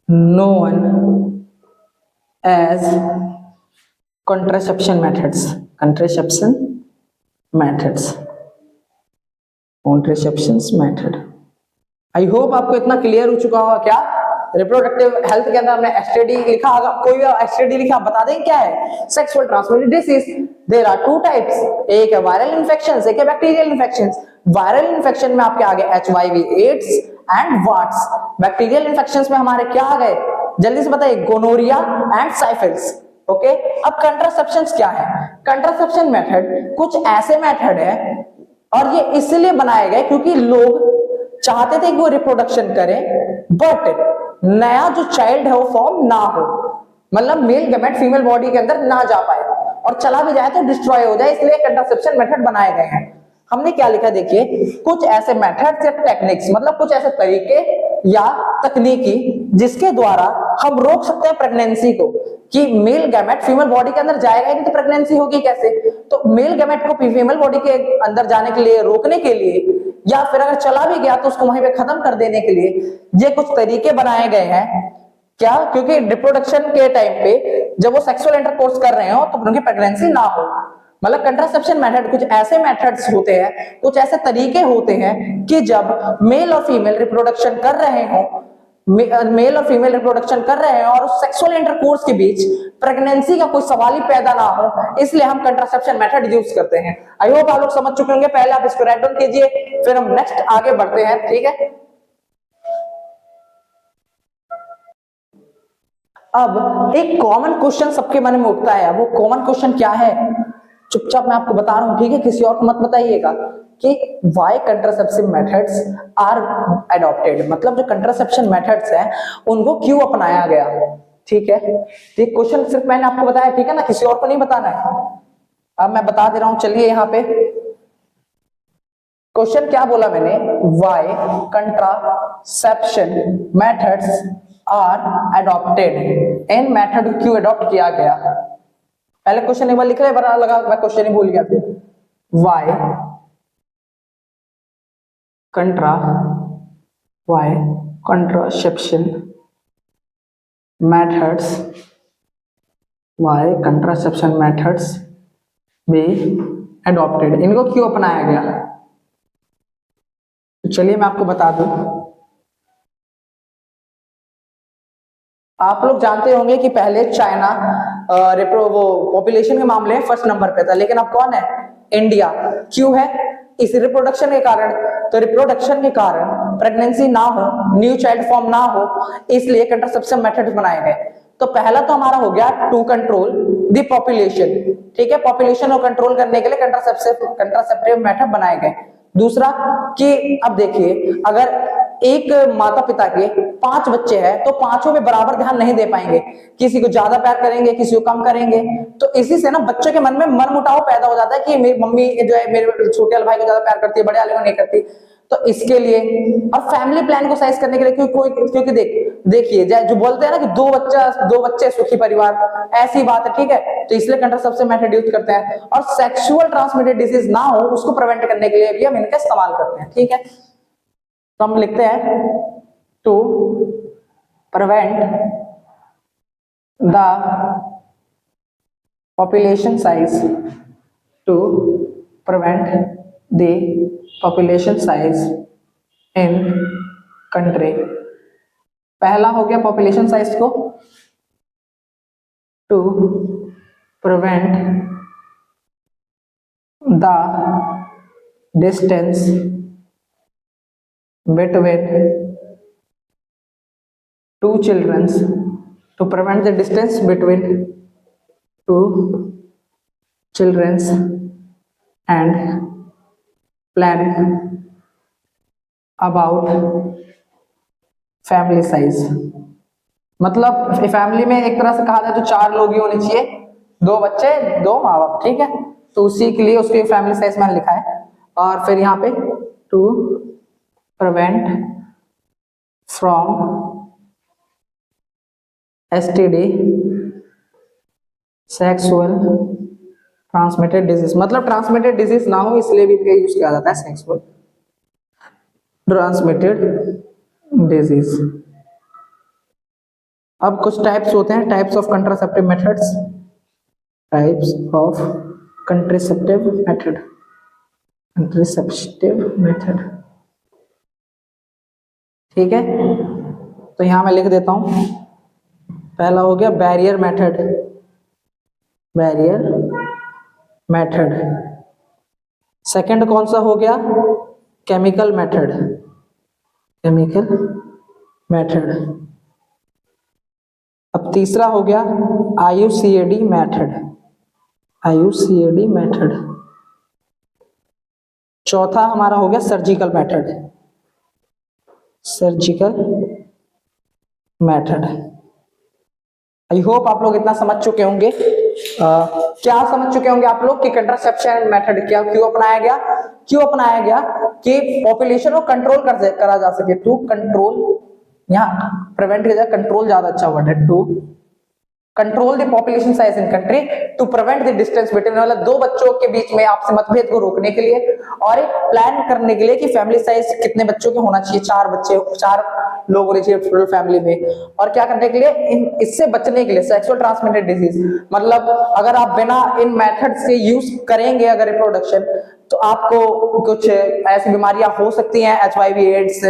known as contraception methods. I hope आपको इतना क्लियर हो चुका होगा। क्या रिप्रोडक्टिव हेल्थ के अंदर हमने STD लिखा, अगर कोई STD लिखा बता दें क्या है, sexual transmitted disease. There are two types, एक है वायरल इन्फेक्शंस, एक है बैक्टीरियल इन्फेक्शंस। वायरल इन्फेक्शन में आपके आ गए HIV/AIDS and words. Bacterial infections में हमारे क्या आ गए, जल्दी से बताइए, गोनोरिया एंड सिफिलिस। ओके, अब कंट्रासेप्शंस क्या है। कंट्रासेप्शन मेथड कुछ ऐसे मेथड है और ये इसलिए बनाए गए क्योंकि लोग चाहते थे कि वो रिप्रोडक्शन करें बट नया जो चाइल्ड है वो फॉर्म ना हो, मतलब मेल गैमेट फीमेल बॉडी के अंदर ना जा पाए और चला भी जाए तो डिस्ट्रॉय हो जाए, इसलिए कंट्रासेप्शन मेथड बनाए गए हैं। हमने क्या लिखा देखिए, कुछ ऐसे मेथड्स या टेक्निक्स, मतलब कुछ ऐसे तरीके या तकनीकी जिसके द्वारा हम रोक सकते हैं प्रेगनेंसी को, कि मेल गैमेट फीमेल बॉडी के अंदर जाएगा नहीं तो प्रेगनेंसी होगी कैसे। तो मेल गैमेट को फीमेल बॉडी के अंदर जाने के लिए, रोकने के लिए, या फिर अगर चला भी गया तो उसको वहीं पे खत्म कर देने के लिए ये कुछ तरीके बनाए गए हैं। क्या, क्योंकि रिप्रोडक्शन के टाइम पे जब वो सेक्सुअल इंटरकोर्स कर रहे हो तो उनकी प्रेगनेंसी ना हो। मतलब कंट्रासेप्शन मेथड कुछ ऐसे मेथड्स होते हैं, कुछ ऐसे तरीके होते हैं कि जब मेल और फीमेल रिप्रोडक्शन कर रहे हो, मेल और फीमेल रिप्रोडक्शन कर रहे हैं और उस सेक्सुअल इंटरकोर्स के बीच प्रेगनेंसी का कोई सवाल ही पैदा ना हो, इसलिए हम कंट्रासेप्शन मेथड यूज करते हैं। आई होप आप लोग समझ चुके होंगे। पहले आप इसको राइट डाउन कीजिए, फिर हम नेक्स्ट आगे बढ़ते हैं, ठीक है। अब एक कॉमन क्वेश्चन सबके मन में उठता है, वो कॉमन क्वेश्चन क्या है, चुपचाप मैं आपको बता रहा हूं, ठीक है, किसी और को मत बताइएगा, कि why contraception methods are adopted, मतलब जो कंट्रासेप्शन मेथड्स हैं उनको क्यों अपनाया गया, ठीक है। ये क्वेश्चन सिर्फ मैंने आपको बताया, ठीक है ना, किसी और को नहीं बताना है। अब मैं बता दे रहा हूं, चलिए यहाँ पे क्वेश्चन क्या बोला मैंने, why contraception methods are adopted, इन मेथड को क्यों अडॉप्ट किया गया। पहले क्वेश्चन एक बार लिख रहे, बना लगा मैं क्वेश्चन ही भूल गया फिर। Why contraception methods be adopted, इनको क्यों अपनाया गया। तो चलिए मैं आपको बता दूं, आप लोग जानते होंगे कि पहले चाइना वो पॉपुलेशन के मामले में फर्स्ट नंबर पे था, लेकिन अब कौन है, इंडिया। क्यों है, इस रिप्रोडक्शन के कारण। तो रिप्रोडक्शन के कारण प्रेगनेंसी ना हो, न्यू चाइल्ड फॉर्म ना हो, इसलिए कंट्रासेप्शन मेथड्स बनाए गए। तो पहला तो हमारा हो गया टू कंट्रोल द पॉपुलेशन, ठीक है, पॉपुलेशन को कंट्रोल करने के लिए कंट्रासेप्टिव मेथड बनाए गए। दूसरा कि अब देखिए, अगर एक माता पिता के 5 बच्चे हैं तो पांचों में बराबर ध्यान नहीं दे पाएंगे, किसी को ज्यादा प्यार करेंगे, किसी को कम करेंगे। तो इसी से ना बच्चों के मन में मनमुटाव पैदा हो जाता है कि मेरी मम्मी जो है मेरे छोटे वाले भाई को ज्यादा प्यार करती है, बड़े वाले को नहीं करती। तो इसके लिए, और फैमिली प्लान को साइज करने के लिए क्योंकि देखिए जो बोलते हैं ना कि दो बच्चे सुखी परिवार, ऐसी बात है, ठीक है। तो इसलिए कंट्रासेप्शन मेथड यूज करते हैं। और सेक्सुअल ट्रांसमिटेड डिजीज ना हो उसको प्रिवेंट करने के लिए भी हम इनका इस्तेमाल करते हैं, ठीक है। तो हम लिखते हैं to prevent the population size, to prevent the population size in country। पहला हो गया population size को, to prevent the distance between two children, to prevent the distance between two children and plan about family size। मतलब family में एक तरह से कहा जाए तो 4 लोग ही होने चाहिए, 2 बच्चे 2 माँ बाप, ठीक है। तो उसी के लिए उसके फैमिली साइज मैंने लिखा है। और फिर यहाँ पे to prevent from STD sexual transmitted disease, मतलब ट्रांसमिटेड डिजीज ना हो इसलिए भी इनका यूज किया जाता है, सेक्सुअल ट्रांसमिटेड डिजीज। अब कुछ टाइप्स होते हैं, types of contraceptive methods, types of contraceptive method, contraceptive method, ठीक है। तो यहां मैं लिख देता हूं, पहला हो गया barrier method, barrier method. Second कौन सा हो गया, केमिकल मेथड, केमिकल मेथड। अब तीसरा हो गया IUCAD मेथड, IUCAD मेथड। चौथा हमारा हो गया सर्जिकल मेथड, सर्जिकल मेथड। आई होप आप लोग इतना समझ चुके होंगे। क्या समझ चुके होंगे आप लोग कि कंट्रासेप्शन मेथड क्या क्यों अपनाया गया कि पॉपुलेशन को कंट्रोल करा जा सके, टू कंट्रोल, यहाँ प्रिवेंट की जगह कंट्रोल ज्यादा अच्छा वर्ड है, to control the population size in country, to prevent the distance between, मतलब 2 बच्चों के बीच में आपसे मतभेद को रोकने के लिए, और एक प्लान करने के लिए कि फैमिली साइज कितने बच्चों के होना चाहिए, 4 बच्चे, 4 लोग होने चाहिए टोटल फैमिली में। और क्या करने के लिए, इससे बचने के लिए सेक्सुअल ट्रांसमिटेड डिजीज, मतलब अगर आप बिना इन मेथड से यूज करेंगे अगर रिप्रोडक्शन, तो आपको कुछ ऐसी बीमारियां हो सकती हैं, HIV एड्स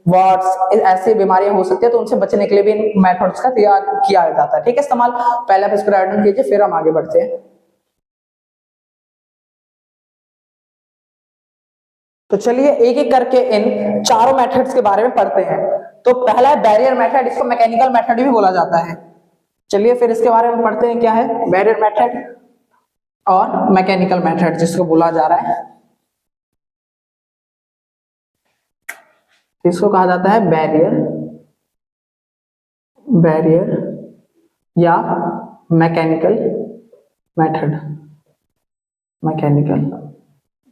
वाट्स, ऐसी बीमारियां हो सकती है, तो उनसे बचने के लिए भी इन मेथड्स का तैयार किया जाता है, ठीक है इस्तेमाल। पहले आप इसको राइट डाउन कीजिए, फिर हम आगे बढ़ते हैं। तो चलिए एक एक करके इन चारों मेथड्स के बारे में पढ़ते हैं। तो पहला है बैरियर मेथड, इसको मैकेनिकल मेथड भी बोला जाता है। चलिए फिर इसके बारे में पढ़ते हैं, क्या है बैरियर मेथड और मैकेनिकल मेथड जिसको बोला जा रहा है, इसको कहा जाता है बैरियर या मैकेनिकल मेथड, मैकेनिकल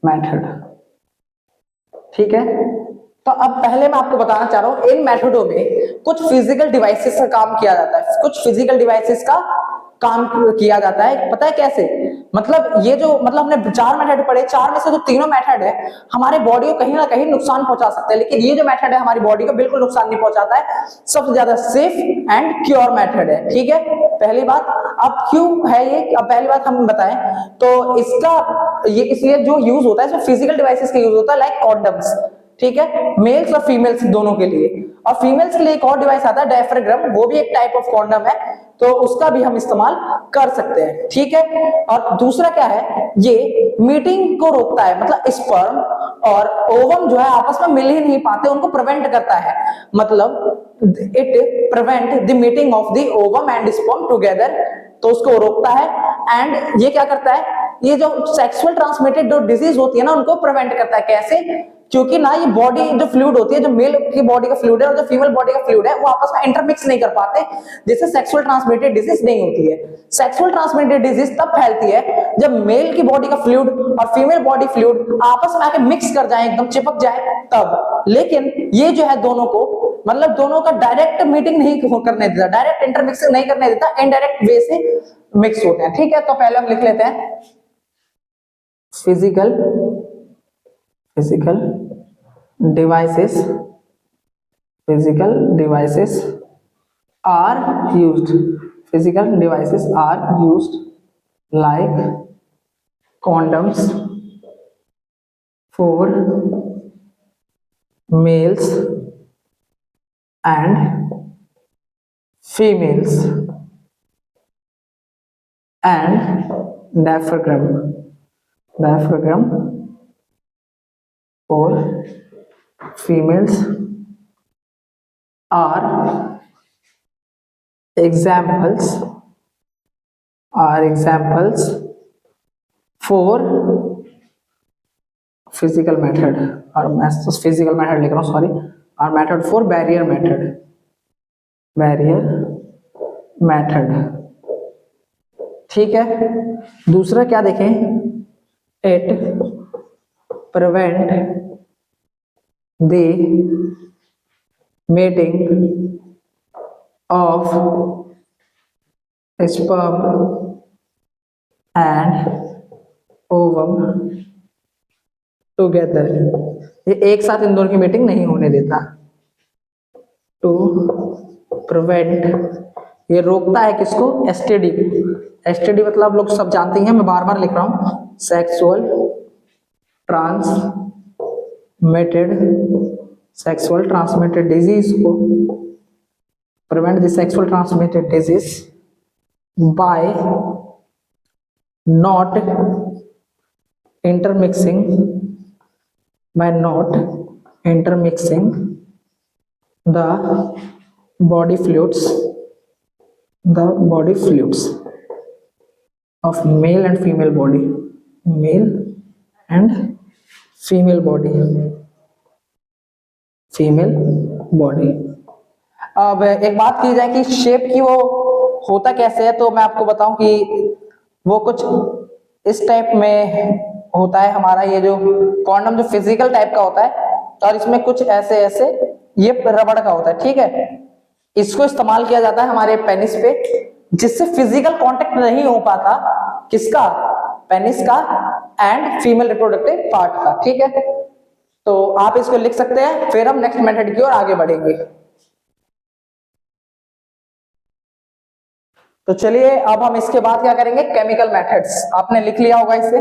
मेथड, ठीक है। तो अब पहले मैं आपको बताना चाह रहा हूं, इन मेथडों में कुछ फिजिकल डिवाइसेस का काम किया जाता है, कुछ फिजिकल डिवाइसेस का काम किया जाता है। पता है कैसे, मतलब ये जो मतलब हमने 4 मेथड पढ़े, 4 में से जो तीनों मेथड है हमारे बॉडी को कहीं ना कहीं नुकसान पहुंचा सकते हैं, लेकिन ये जो मेथड है हमारी बॉडी को बिल्कुल नुकसान नहीं पहुंचाता है, सबसे ज्यादा सेफ एंड क्योर मेथड है, ठीक है। पहली बात, अब क्यों है ये, अब पहली बात हम बताएं तो इसका ये इसलिए जो यूज होता है इसमें फिजिकल डिवाइसेस का यूज होता है, लाइक कॉन्डम्स, ठीक है, मेल्स और फीमेल्स दोनों के लिए। और फीमेल्स के लिए एक और डिवाइस आता है डायफ्राग्राम, वो भी एक टाइप ऑफ कॉन्डम है, तो उसका भी हम इस्तेमाल कर सकते हैं, ठीक है। और दूसरा क्या है, ये मीटिंग को रोकता है, मतलब स्पर्म और ओवम जो है आपस में मिल ही नहीं पाते, उनको प्रिवेंट करता है, मतलब it prevent the meeting of the ovum and sperm together, तो उसको रोकता है। एंड ये क्या करता है, ये जो सेक्सुअल ट्रांसमिटेड जो डिजीज होती है ना उनको प्रिवेंट करता है, कैसे क्योंकि ना ये बॉडी जो फ्लूइड होती है, जो मेल की बॉडी का फ्लूइड है और जो फीमेल बॉडी का फ्लूइड है, वो आपस में इंटरमिक्स नहीं कर पाते, जिससे सेक्सुअल ट्रांसमिटेड डिजीज नहीं होती है। सेक्सुअल ट्रांसमिटेड डिजीज तब फैलती है जब मेल की बॉडी का फ्लूइड और फीमेल बॉडी फ्लूइड आपस में आके मिक्स कर जाए, एकदम चिपक जाए तब। लेकिन ये जो है दोनों को, मतलब दोनों का डायरेक्ट मीटिंग नहीं करने देता, डायरेक्ट इंटरमिक्सिंग नहीं करने देता, इनडायरेक्ट वे से मिक्स होते हैं। ठीक है, तो पहले हम लिख लेते हैं physical devices are used, physical devices are used like condoms for males and females and diaphragm for females are examples for physical method, और मैं फिजिकल मेथड लिख रहा हूँ, सॉरी, और मेथड फॉर बैरियर मेथड। ठीक है, दूसरा क्या देखें, it prevent the mating of sperm and ovum together, ये एक साथ इन दोनों की मीटिंग नहीं होने देता। टू प्रिवेंट, ये रोकता है किसको, एसटीडी को। एसटीडी मतलब लोग सब जानते हैं, मैं बार बार लिख रहा हूं, सेक्सुअल ट्रांसमिटेड डिजीज को, prevent the sexual transmitted disease bye not intermixing the body fluids of male and female body, अब एक बात की जाए कि शेप की वो होता कैसे है, तो मैं आपको बताऊं कि वो कुछ इस टाइप में होता है हमारा ये जो कॉन्डम, जो फिजिकल टाइप का होता है, और इसमें कुछ ऐसे ऐसे ये रबड़ का होता है। ठीक है, इसको इस्तेमाल किया जाता है हमारे पेनिस पे, जिससे फिजिकल कांटेक्ट नहीं हो पाता, किसका, पेनिस का एंड फीमेल रिप्रोडक्टिव पार्ट का। ठीक है, तो आप इसको लिख सकते हैं, फिर हम नेक्स्ट मेथड की ओर आगे बढ़ेंगे। तो चलिए अब हम इसके बाद क्या करेंगे, केमिकल मेथड्स। आपने लिख लिया होगा इसे,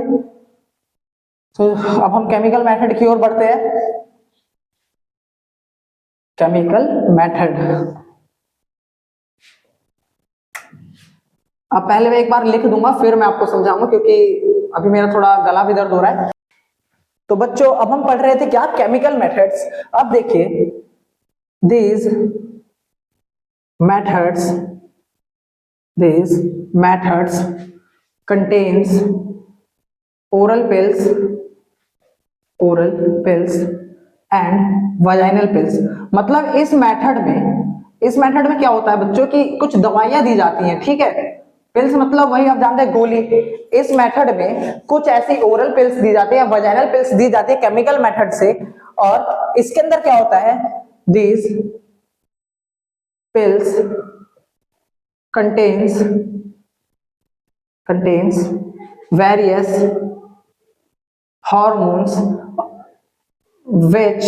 तो अब हम केमिकल मेथड की ओर बढ़ते हैं। केमिकल मेथड, अब पहले मैं एक बार लिख दूंगा, फिर मैं आपको समझाऊंगा, क्योंकि अभी मेरा थोड़ा गला भी दर्द हो रहा है। तो बच्चों अब हम पढ़ रहे थे क्या, केमिकल मेथड्स। अब देखिए, these methods contains oral pills and vaginal pills। मतलब इस मेथड में क्या होता है बच्चों की, कुछ दवाइयां दी जाती हैं। ठीक है, पिल्स मतलब वही आप जानते हैं, गोली। इस मेथड में कुछ ऐसी ओरल पिल्स दी जाती है, वजाइनल पिल्स दी जाती है केमिकल मेथड से। और इसके अंदर क्या होता है, these pills contains various hormones which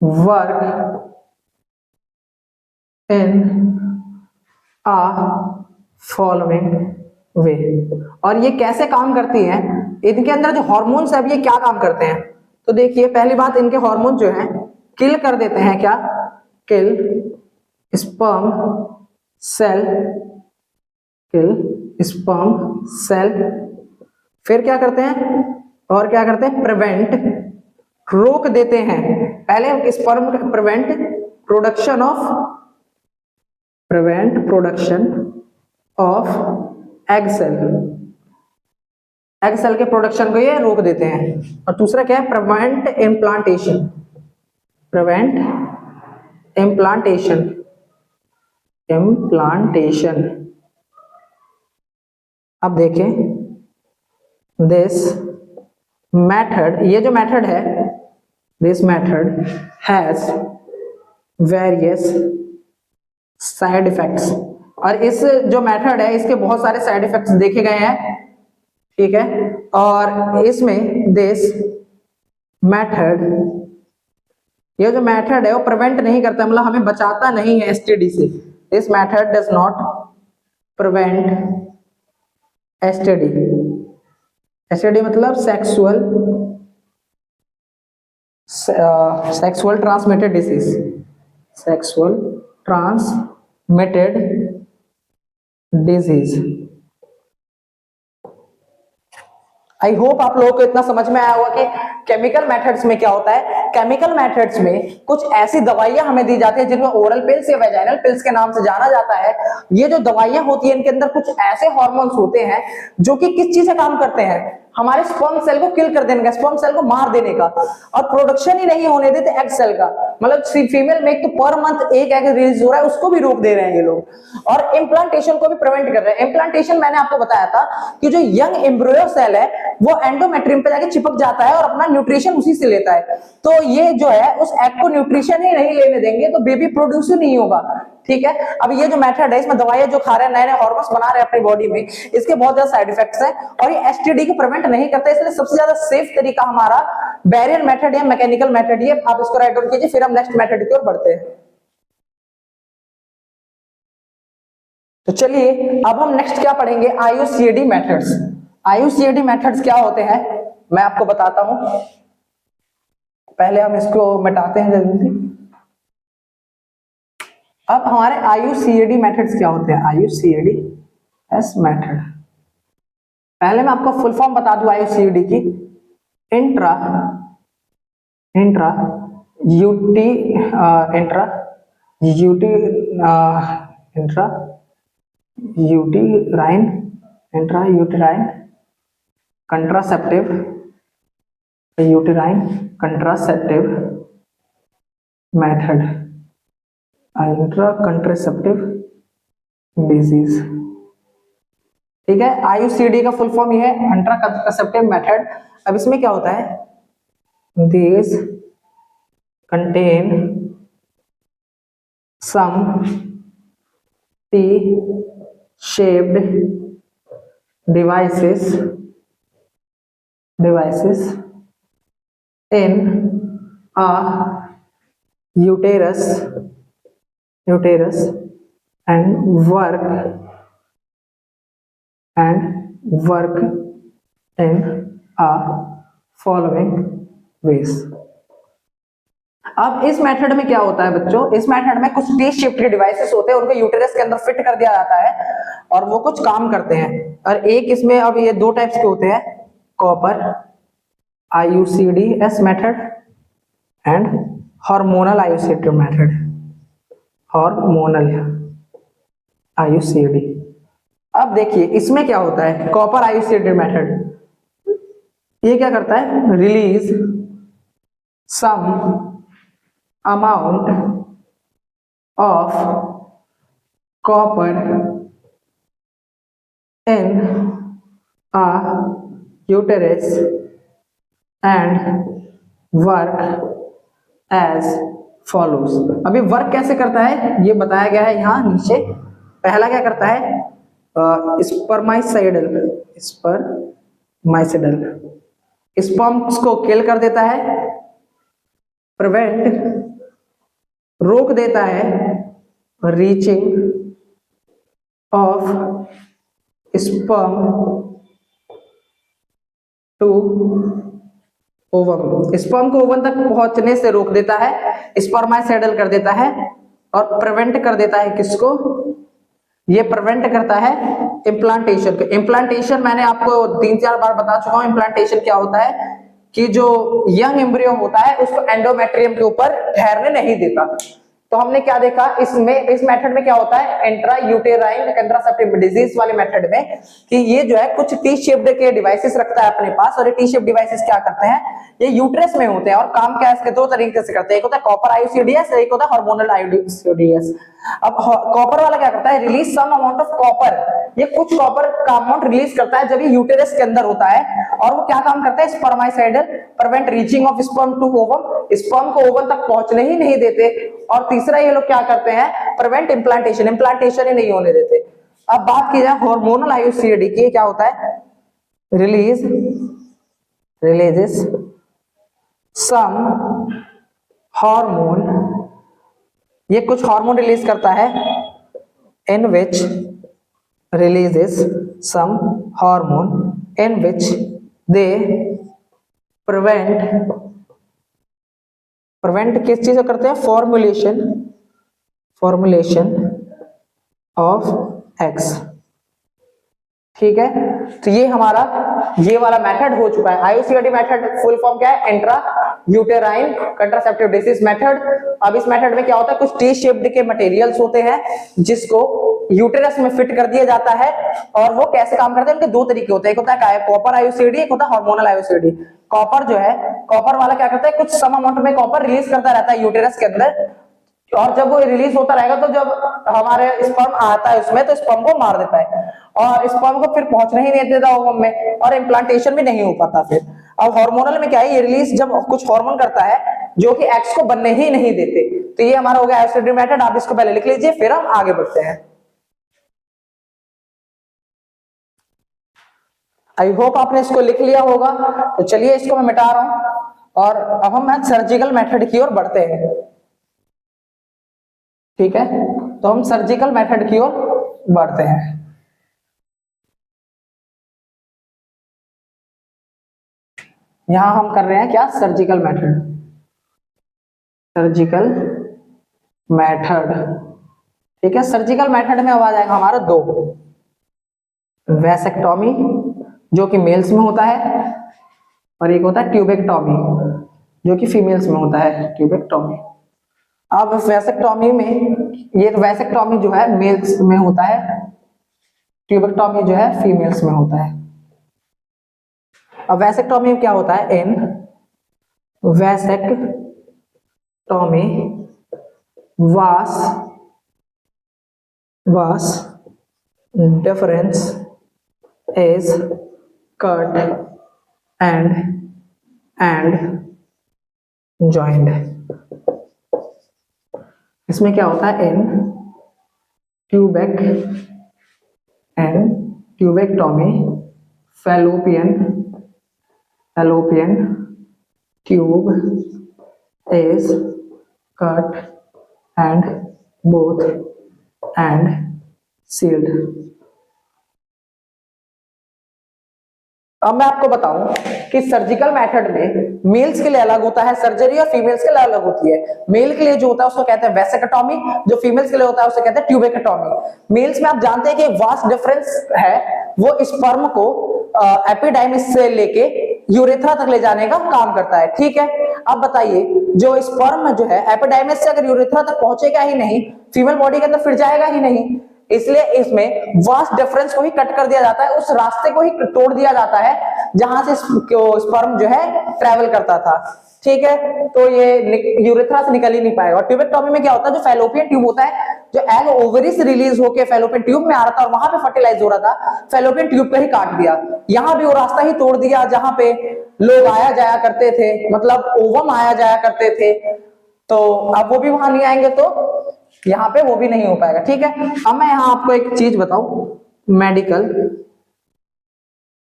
work in a following way। और ये कैसे काम करती हैं, इनके अंदर जो हॉर्मोन्स है, ये क्या काम करते हैं। तो देखिए, पहली बात, इनके हॉर्मोन जो हैं किल कर देते हैं, क्या, किल स्पर्म सेल। फिर क्या करते हैं, और क्या करते हैं, प्रिवेंट, रोक देते हैं। पहले sperm prevent production of egg cell, egg cell के प्रोडक्शन को ये रोक देते हैं। और दूसरा क्या है, prevent implantation, prevent implantation, implantation. अब देखें, दिस मेथड, ये जो मेथड है, this method has various side effects. और इस जो मेथड है इसके बहुत सारे साइड इफेक्ट्स देखे गए हैं, ठीक है। और इसमें दिस मेथड, ये जो मेथड है वो प्रिवेंट नहीं करता, मतलब हमें बचाता नहीं है एसटीडी से। This method does not prevent STD. STD मतलब sexual transmitted disease, sexual transmitted disease. I hope आप लोगों को इतना समझ में आया होगा कि केमिकल मेथड्स में क्या होता है। केमिकल मेथड्स में कुछ ऐसी दवाइयां हमें दी जाती है जिनको ओरल पिल्स या वेजाइनल पिल्स के नाम से जाना जाता है। ये जो दवाइयां होती है इनके अंदर कुछ ऐसे हार्मोन्स होते हैं जो कि किस चीज से काम करते हैं, हमारे स्पर्म सेल को किल कर देने का, स्पर्म सेल को मार देने का, और प्रोडक्शन ही नहीं होने देते एग सेल का। मतलब फीमेल में तो पर मंथ एक एग रिलीज हो रहा है, उसको भी रोक दे रहे हैं ये लोग। और इम्प्लांटेशन को भी प्रिवेंट कर रहे हैं। इम्प्लांटेशन मैंने आपको बताया था कि जो यंग एम्ब्रियो सेल है वो एंडोमेट्रियम पे जाके चिपक जाता है और अपना न्यूट्रिशन उसी से लेता है। तो ये जो है उस एग को न्यूट्रिशन ही नहीं लेने देंगे तो बेबी प्रोड्यूस ही नहीं होगा, ठीक है। अब ये जो मेथड है इसमें दवाइयां जो खा रहे हैं, नए नए हार्मोन्स बना रहे हैं अपनी बॉडी में, इसके बहुत ज्यादा साइड इफेक्ट्स हैं और ये एसटीडी को प्रिवेंट नहीं करता। इसलिए सबसे ज्यादा सेफ तरीका हमारा बैरियर मेथड या मैकेनिकल मेथड, ये आप इसको राइट डाउन कीजिए। फिर हम नेक्स्ट मेथड की ओर बढ़ते हैं। तो चलिए अब हम नेक्स्ट क्या पढ़ेंगे, आईयूसीएडी मेथड्स। आईयूसीएडी मेथड्स क्या होते हैं मैं आपको बताता हूं। पहले हम इसको मिटाते हैं जल्दी। अब हमारे आईयूसीएडी मेथड्स क्या होते हैं, आईयूसीएडी एस मेथड। पहले मैं आपको फुल फॉर्म बता दूं आईयूसीएडी की, intra uterine contraceptive method, intra contraceptive disease, ठीक है। आईयूसीडी का फुल फॉर्म ये है, इंट्रा कंट्रासेप्टिव मेथड। अब इसमें क्या होता है, these contain some T-shaped devices in a uterus and work in a following ways। अब इस मेथड में क्या होता है बच्चों, इस मेथड में कुछ टी शिफ्ट के डिवाइसेस होते हैं, उनको यूटेरस के अंदर फिट कर दिया जाता है और वो कुछ काम करते हैं। और एक इसमें, अब ये दो टाइप्स के होते हैं, copper IUCD S method and hormonal IUCD method, hormonal IUCD. अब देखिए इसमें क्या होता है, कॉपर आईयूसीडी मेथड, ये क्या करता है, release some amount of copper in a uterus and work as follows. अभी वर्क कैसे करता है ये बताया गया है यहाँ नीचे। पहला क्या करता है, स्पर्माइसाइडल स्पर्म्स को किल कर देता है, प्रिवेंट रोक देता है reaching of sperm to ovum, sperm को ओवन तक पहुंचने से रोक देता है, स्पर्माइसाइडल कर देता है और प्रिवेंट कर देता है किसको, ये प्रिवेंट करता है इम्प्लांटेशन को। इम्प्लांटेशन मैंने आपको 3-4 बार बता चुका हूं। इम्प्लांटेशन क्या होता है कि जो यंग एम्ब्रियो होता है उसको एंडोमेट्रियम के ऊपर ठहरने नहीं देता, तो हमने क्या देखा इसमें, इस मेथड में क्या होता है, इंट्रा यूटेराइन कंट्रासेप्टिव डिजीज वाले मेथड में, कि ये जो है कुछ टी शेप्ड के डिवाइसेस रखता है अपने पास, और ये टी शेप्ड डिवाइसेस क्या करते हैं, ये यूट्रस में होते हैं और काम क्या इसके दो तरीके से करते हैं, एक होता है कॉपर आईयूसीडीएस, एक होता है हार्मोनल आईयूसीडीएस। अब कॉपर वाला क्या करता है, release some amount of copper, ये कुछ कॉपर का अमाउंट रिलीज करता है जब ये यूटेरस के अंदर होता है, और वो क्या काम करता है, spermicidal prevent reaching of sperm to ovum, sperm को ओवम तक पहुंचने ही नहीं देते, और तीसरा ये लोग क्या करते हैं, प्रिवेंट इम्प्लांटेशन, इम्प्लांटेशन ही नहीं होने देते। अब बात की जाए हार्मोनल आईयूसीडी की, क्या होता है, रिलीजेस सम हार्मोन, ये कुछ हार्मोन रिलीज करता है, इन विच releases some hormone in which they prevent किस चीज को करते हैं, formulation of eggs। ठीक है, तो ये हमारा ये वाला मेथड हो चुका है। आईयूसीडी मेथड फुल फॉर्म क्या है, intra uterine contraceptive disease method. अब इस मेथड में क्या होता है, कुछ टी शेप्ड के मटेरियल्स होते हैं जिसको यूटेरस में फिट कर दिया जाता है, और वो कैसे काम करते हैं, उनके दो तरीके होते हैं, एक होता है कॉपर आईयूसीडी, एक होता है हार्मोनल आईयूसीडी। कॉपर जो है, कॉपर वाला क्या करता है, कुछ सम अमाउंट में कॉपर रिलीज करता रहता है यूटेरस के अंदर, और जब वो रिलीज होता रहेगा तो जब हमारे स्पर्म आता है उसमें, तो स्पर्म को मार देता है, और स्पर्म को फिर पहुंचने ही नहीं देता ओवम में, और इम्प्लांटेशन भी नहीं हो पाता फिर। अब हार्मोनल में क्या है, ये रिलीज जब कुछ हार्मोन करता है जो कि एग्स को बनने ही नहीं देते। तो ये हमारा हो गया आईयूसीडी मेथड, आप इसको पहले लिख लीजिए, फिर हम आगे बढ़ते हैं। आई होप आपने इसको लिख लिया होगा। तो चलिए इसको मैं मिटा रहा हूं, और अब हम सर्जिकल मेथड की ओर बढ़ते हैं। ठीक है, तो हम सर्जिकल मेथड की ओर बढ़ते हैं। यहां हम कर रहे हैं क्या, सर्जिकल मेथड, सर्जिकल मेथड। ठीक है, सर्जिकल मेथड में अब आ जाएगा हमारा दो, वैसेक्टोमी जो कि मेल्स में होता है, और एक होता है ट्यूबेक्टोमी जो कि फीमेल्स में होता है, ट्यूबेक्टोमी। अब वैसेक्टोमी में, ये वैसेक्टोमी जो है मेल्स में होता है, ट्यूबेक्टोमी जो है फीमेल्स में होता है। अब वैसेक्टोमी में क्या होता है, इन vasectomy was difference is cut and joined। इसमें क्या होता है, in tubectomy fallopian tube is cut and both and sealed। अब मैं आपको बताऊं कि सर्जिकल मेथड में मेल्स के लिए अलग होता है सर्जरी, और फीमेल्स के लिए अलग होती है। मेल के लिए जो होता है उसको कहते हैं वैसेक्टोमी, जो फीमेल्स के लिए होता है उसे कहते हैं ट्यूबेक्टोमी। मेल्स में आप जानते हैं कि वास्ट डिफरेंस है, वो स्पर्म को एपिडाइमिस से लेके यूरेथ्रा तक ले जाने का काम करता है। ठीक है, अब बताइए, जो स्पर्म जो है एपिडाइमिस से अगर यूरेथ्रा तक पहुंचेगा ही नहीं, फीमेल बॉडी के अंदर फिर जाएगा ही नहीं, इसलिए इसमें वास्ट डिफरेंस को ही कट कर दिया जाता है, उस रास्ते को ही तोड़ दिया जाता है जहां से स्पर्म जो है ट्रेवल करता था। ठीक है, तो ये यूरेथ्रा से निकल ही नहीं पाएगा। और ट्यूबेक्टोमी में क्या होता है, जो फैलोपियन ट्यूब होता है, जो एग ओवरी से रिलीज होकर फैलोपियन ट्यूब में आ रहा था और वहां पे फर्टिलाइज हो रहा था, फैलोपियन ट्यूब पे ही काट दिया, यहां भी वो रास्ता ही तोड़ दिया जहां पे लोग आया जाया करते थे, मतलब ओवम आया जाया करते थे। तो अब वो भी वहां नहीं आएंगे तो यहाँ पे वो भी नहीं हो पाएगा। ठीक है, अब मैं यहाँ आपको एक चीज बताऊं, मेडिकल,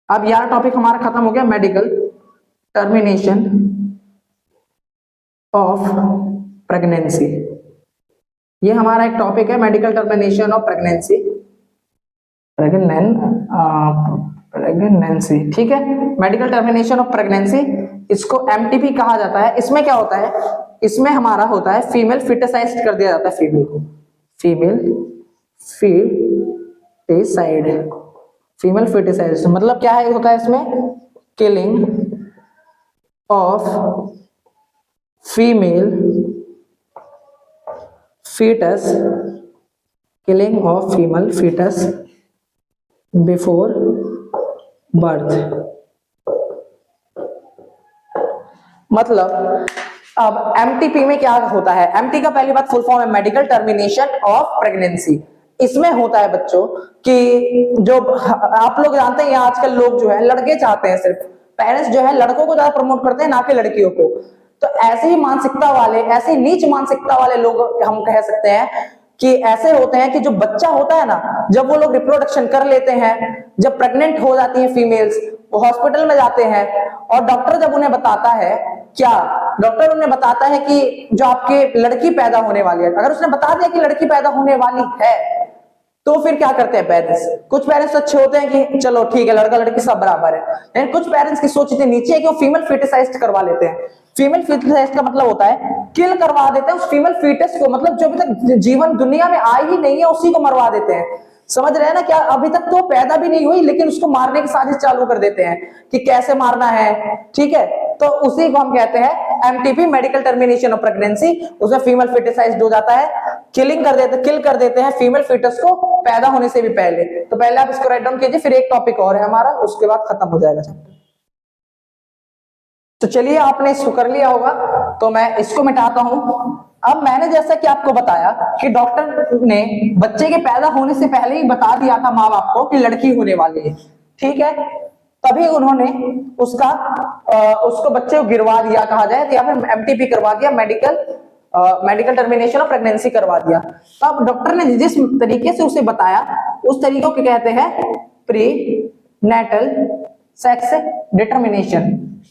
अब यार टॉपिक हमारा खत्म हो गया, मेडिकल टर्मिनेशन ऑफ प्रेगनेंसी। ये हमारा एक टॉपिक है, medical termination of pregnancy, pregnancy. ठीक है, मेडिकल टर्मिनेशन ऑफ प्रेगनेंसी, इसको एमटीपी कहा जाता है। इसमें क्या होता है, इसमें हमारा होता है फीमेल फिटिसाइज कर दिया जाता है, फीमेल को, फीमेल फिटिसाइज मतलब क्या है, होता है इसमें killing of female fetus, killing of female fetus before birth। मतलब अब एमटीपी में क्या होता है, एमटी का पहली बात फुल फॉर्म है मेडिकल टर्मिनेशन ऑफ प्रेगनेंसी। इसमें होता है बच्चों कि जो आप लोग जानते हैं आजकल लोग जो है लड़के चाहते हैं, सिर्फ पेरेंट्स जो है लड़कों को ज्यादा प्रमोट करते हैं ना कि लड़कियों को। तो ऐसी ही मानसिकता वाले, ऐसी नीच मानसिकता वाले लोग हम कह सकते हैं कि ऐसे होते हैं कि जो बच्चा होता है ना, जब वो लोग रिप्रोडक्शन कर लेते हैं, जब प्रेग्नेंट हो जाती है फीमेल्स, वो हॉस्पिटल में जाते हैं और डॉक्टर जब उन्हें बताता है, क्या डॉक्टर उन्हें बताता है कि जो आपके लड़की पैदा होने वाली है, अगर उसने बता दिया कि लड़की पैदा होने वाली है, तो फिर क्या करते हैं पेरेंट्स? कुछ पेरेंट्स अच्छे होते हैं कि चलो ठीक है लड़का लड़की सब बराबर है, लेकिन कुछ पेरेंट्स की सोच इतनी नीचे है कि वो फीमेल फिटिसाइज्ड करवा लेते हैं। फीमेल फिटिसाइज्ड का मतलब होता है किल करवा देते हैं उस फीमेल फीटस को, मतलब जो अभी तक जीवन दुनिया में आई ही नहीं है उसी को मरवा देते हैं। समझ रहे हैं ना, क्या अभी तक तो पैदा भी नहीं हुई लेकिन उसको मारने की साजिश चालू कर देते हैं कि कैसे मारना है, ठीक है। तो उसी को हम कहते हैं MTP, medical termination of pregnancy. उसमें फीमेल फिटिसाइज्ड हो जाता है, किल कर देते हैं फीमेल फिटस को पैदा होने से भी पहले। तो पहले आप इसको राइट डाउन कीजिए, फिर एक टॉपिक और है हमारा, उसके बाद खत्म हो जाएगा चैप्टर। तो चलिए आपने इसको कर लिया होगा, तो मैं इसको मिटाता हूं। अब मैंने जैसा कि आपको बताया कि डॉक्टर ने बच्चे के पैदा होने से पहले ही बता दिया था माँ बाप को कि लड़की होने वाली है, ठीक है। तभी उन्होंने उसको बच्चे को गिरवा दिया कहा जाए, या फिर एमटीपी करवा दिया, मेडिकल टर्मिनेशन ऑफ प्रेगनेंसी करवा दिया। तो अब डॉक्टर ने जिस तरीके से उसे बताया उस तरीके को कहते हैं प्री नेटल सेक्स डिटर्मिनेशन।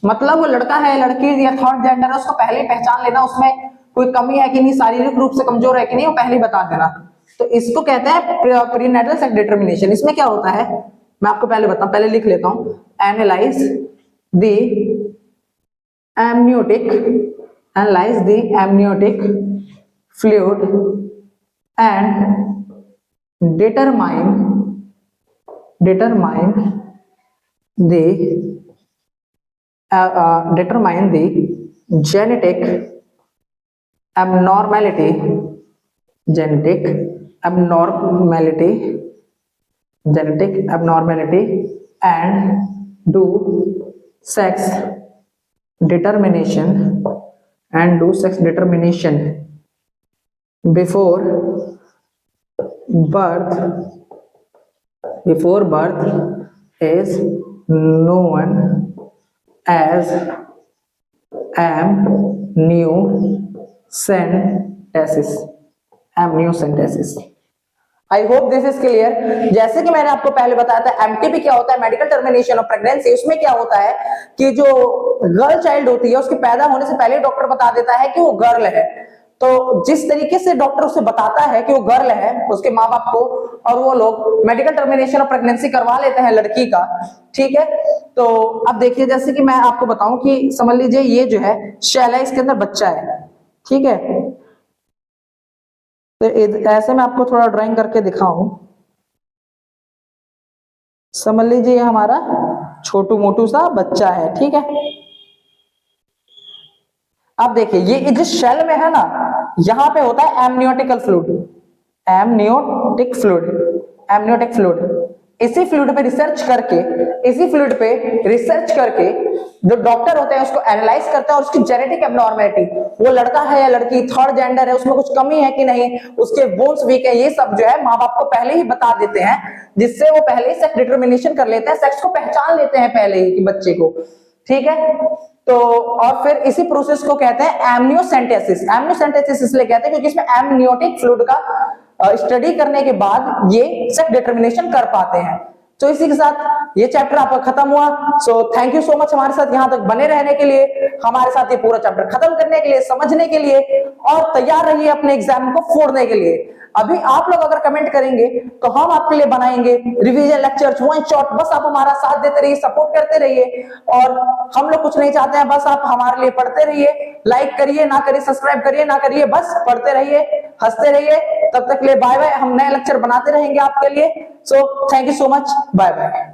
मतलब वो लड़का है लड़की या थर्ड जेंडर है उसको पहले ही पहचान लेना, उसमें कोई कमी है कि नहीं, शारीरिक रूप से कमजोर है कि नहीं, वो पहले ही बता देना। तो इसको कहते हैं प्रीनेटल सेक्स डिटर्मिनेशन। इसमें क्या होता है मैं आपको पहले बताऊं, पहले लिख लेता हूं। Analyse the amniotic fluid and determine the genetic abnormality and do sex determination before birth is known as amniocentesis। I hope this is clear. जैसे कि मैंने आपको पहले बताया था एमटीपी क्या होता है, मेडिकल टर्मिनेशन ऑफ प्रेगनेंसी। उसमें क्या होता है कि जो गर्ल चाइल्ड होती है उसके पैदा होने से पहले डॉक्टर बता देता है कि वो गर्ल है। तो जिस तरीके से डॉक्टर उसे बताता है कि वो गर्ल है उसके माँ बाप को, और वो लोग मेडिकल टर्मिनेशन ऑफ प्रेगनेंसी करवा लेते हैं लड़की का, ठीक है। तो अब देखिए जैसे कि मैं आपको बताऊं कि समझ लीजिए ये जो है शैल है, इसके अंदर बच्चा है, ठीक है। तो ऐसे मैं आपको थोड़ा ड्राइंग करके दिखाऊं। समझ लीजिए हमारा छोटू मोटू सा बच्चा है, ठीक है। अब देखिए ये जिस शेल में है ना, यहां पे होता है एमनियोटिक फ्लूइड। इसी फ्लूइड पे रिसर्च करके जो डॉक्टर होते हैं उसको एनालाइज करते हैं और उसकी जेनेटिक एब्नॉर्मैलिटी, वो लड़का है या लड़की, थर्ड जेंडर है, उसमें कुछ कमी है कि नहीं, उसके बोन्स वीक है, ये सब जो है माँ बाप को पहले ही बता देते हैं, जिससे वो पहले ही सेक्स डिटर्मिनेशन कर लेते हैं, सेक्स को पहचान लेते हैं पहले ही कि बच्चे को, ठीक है। तो और फिर इसी प्रोसेस को कहते हैं एमनियोसेंटेसिस इसलिए कहते हैं क्योंकि इसमें एमनियोटिक फ्लूइड का स्टडी करने के बाद ये सेक्स डिटर्मिनेशन कर पाते हैं। तो इसी के साथ ये चैप्टर आपका खत्म हुआ। सो थैंक यू सो मच हमारे साथ यहाँ तक बने रहने के लिए, हमारे साथ ये पूरा चैप्टर खत्म करने के लिए, समझने के लिए, और तैयार रहिए अपने एग्जाम को फोड़ने के लिए। अभी आप लोग अगर कमेंट करेंगे तो हम आपके लिए बनाएंगे रिवीजन लेक्चर्स वन शॉट। बस आप हमारा साथ देते रहिए, सपोर्ट करते रहिए, और हम लोग कुछ नहीं चाहते हैं, बस आप हमारे लिए पढ़ते रहिए। लाइक करिए ना करिए, सब्सक्राइब करिए ना करिए, बस पढ़ते रहिए, हंसते रहिए। तब तक के लिए बाय बाय। हम नए लेक्चर बनाते रहेंगे आपके लिए। So thank you so much, bye bye.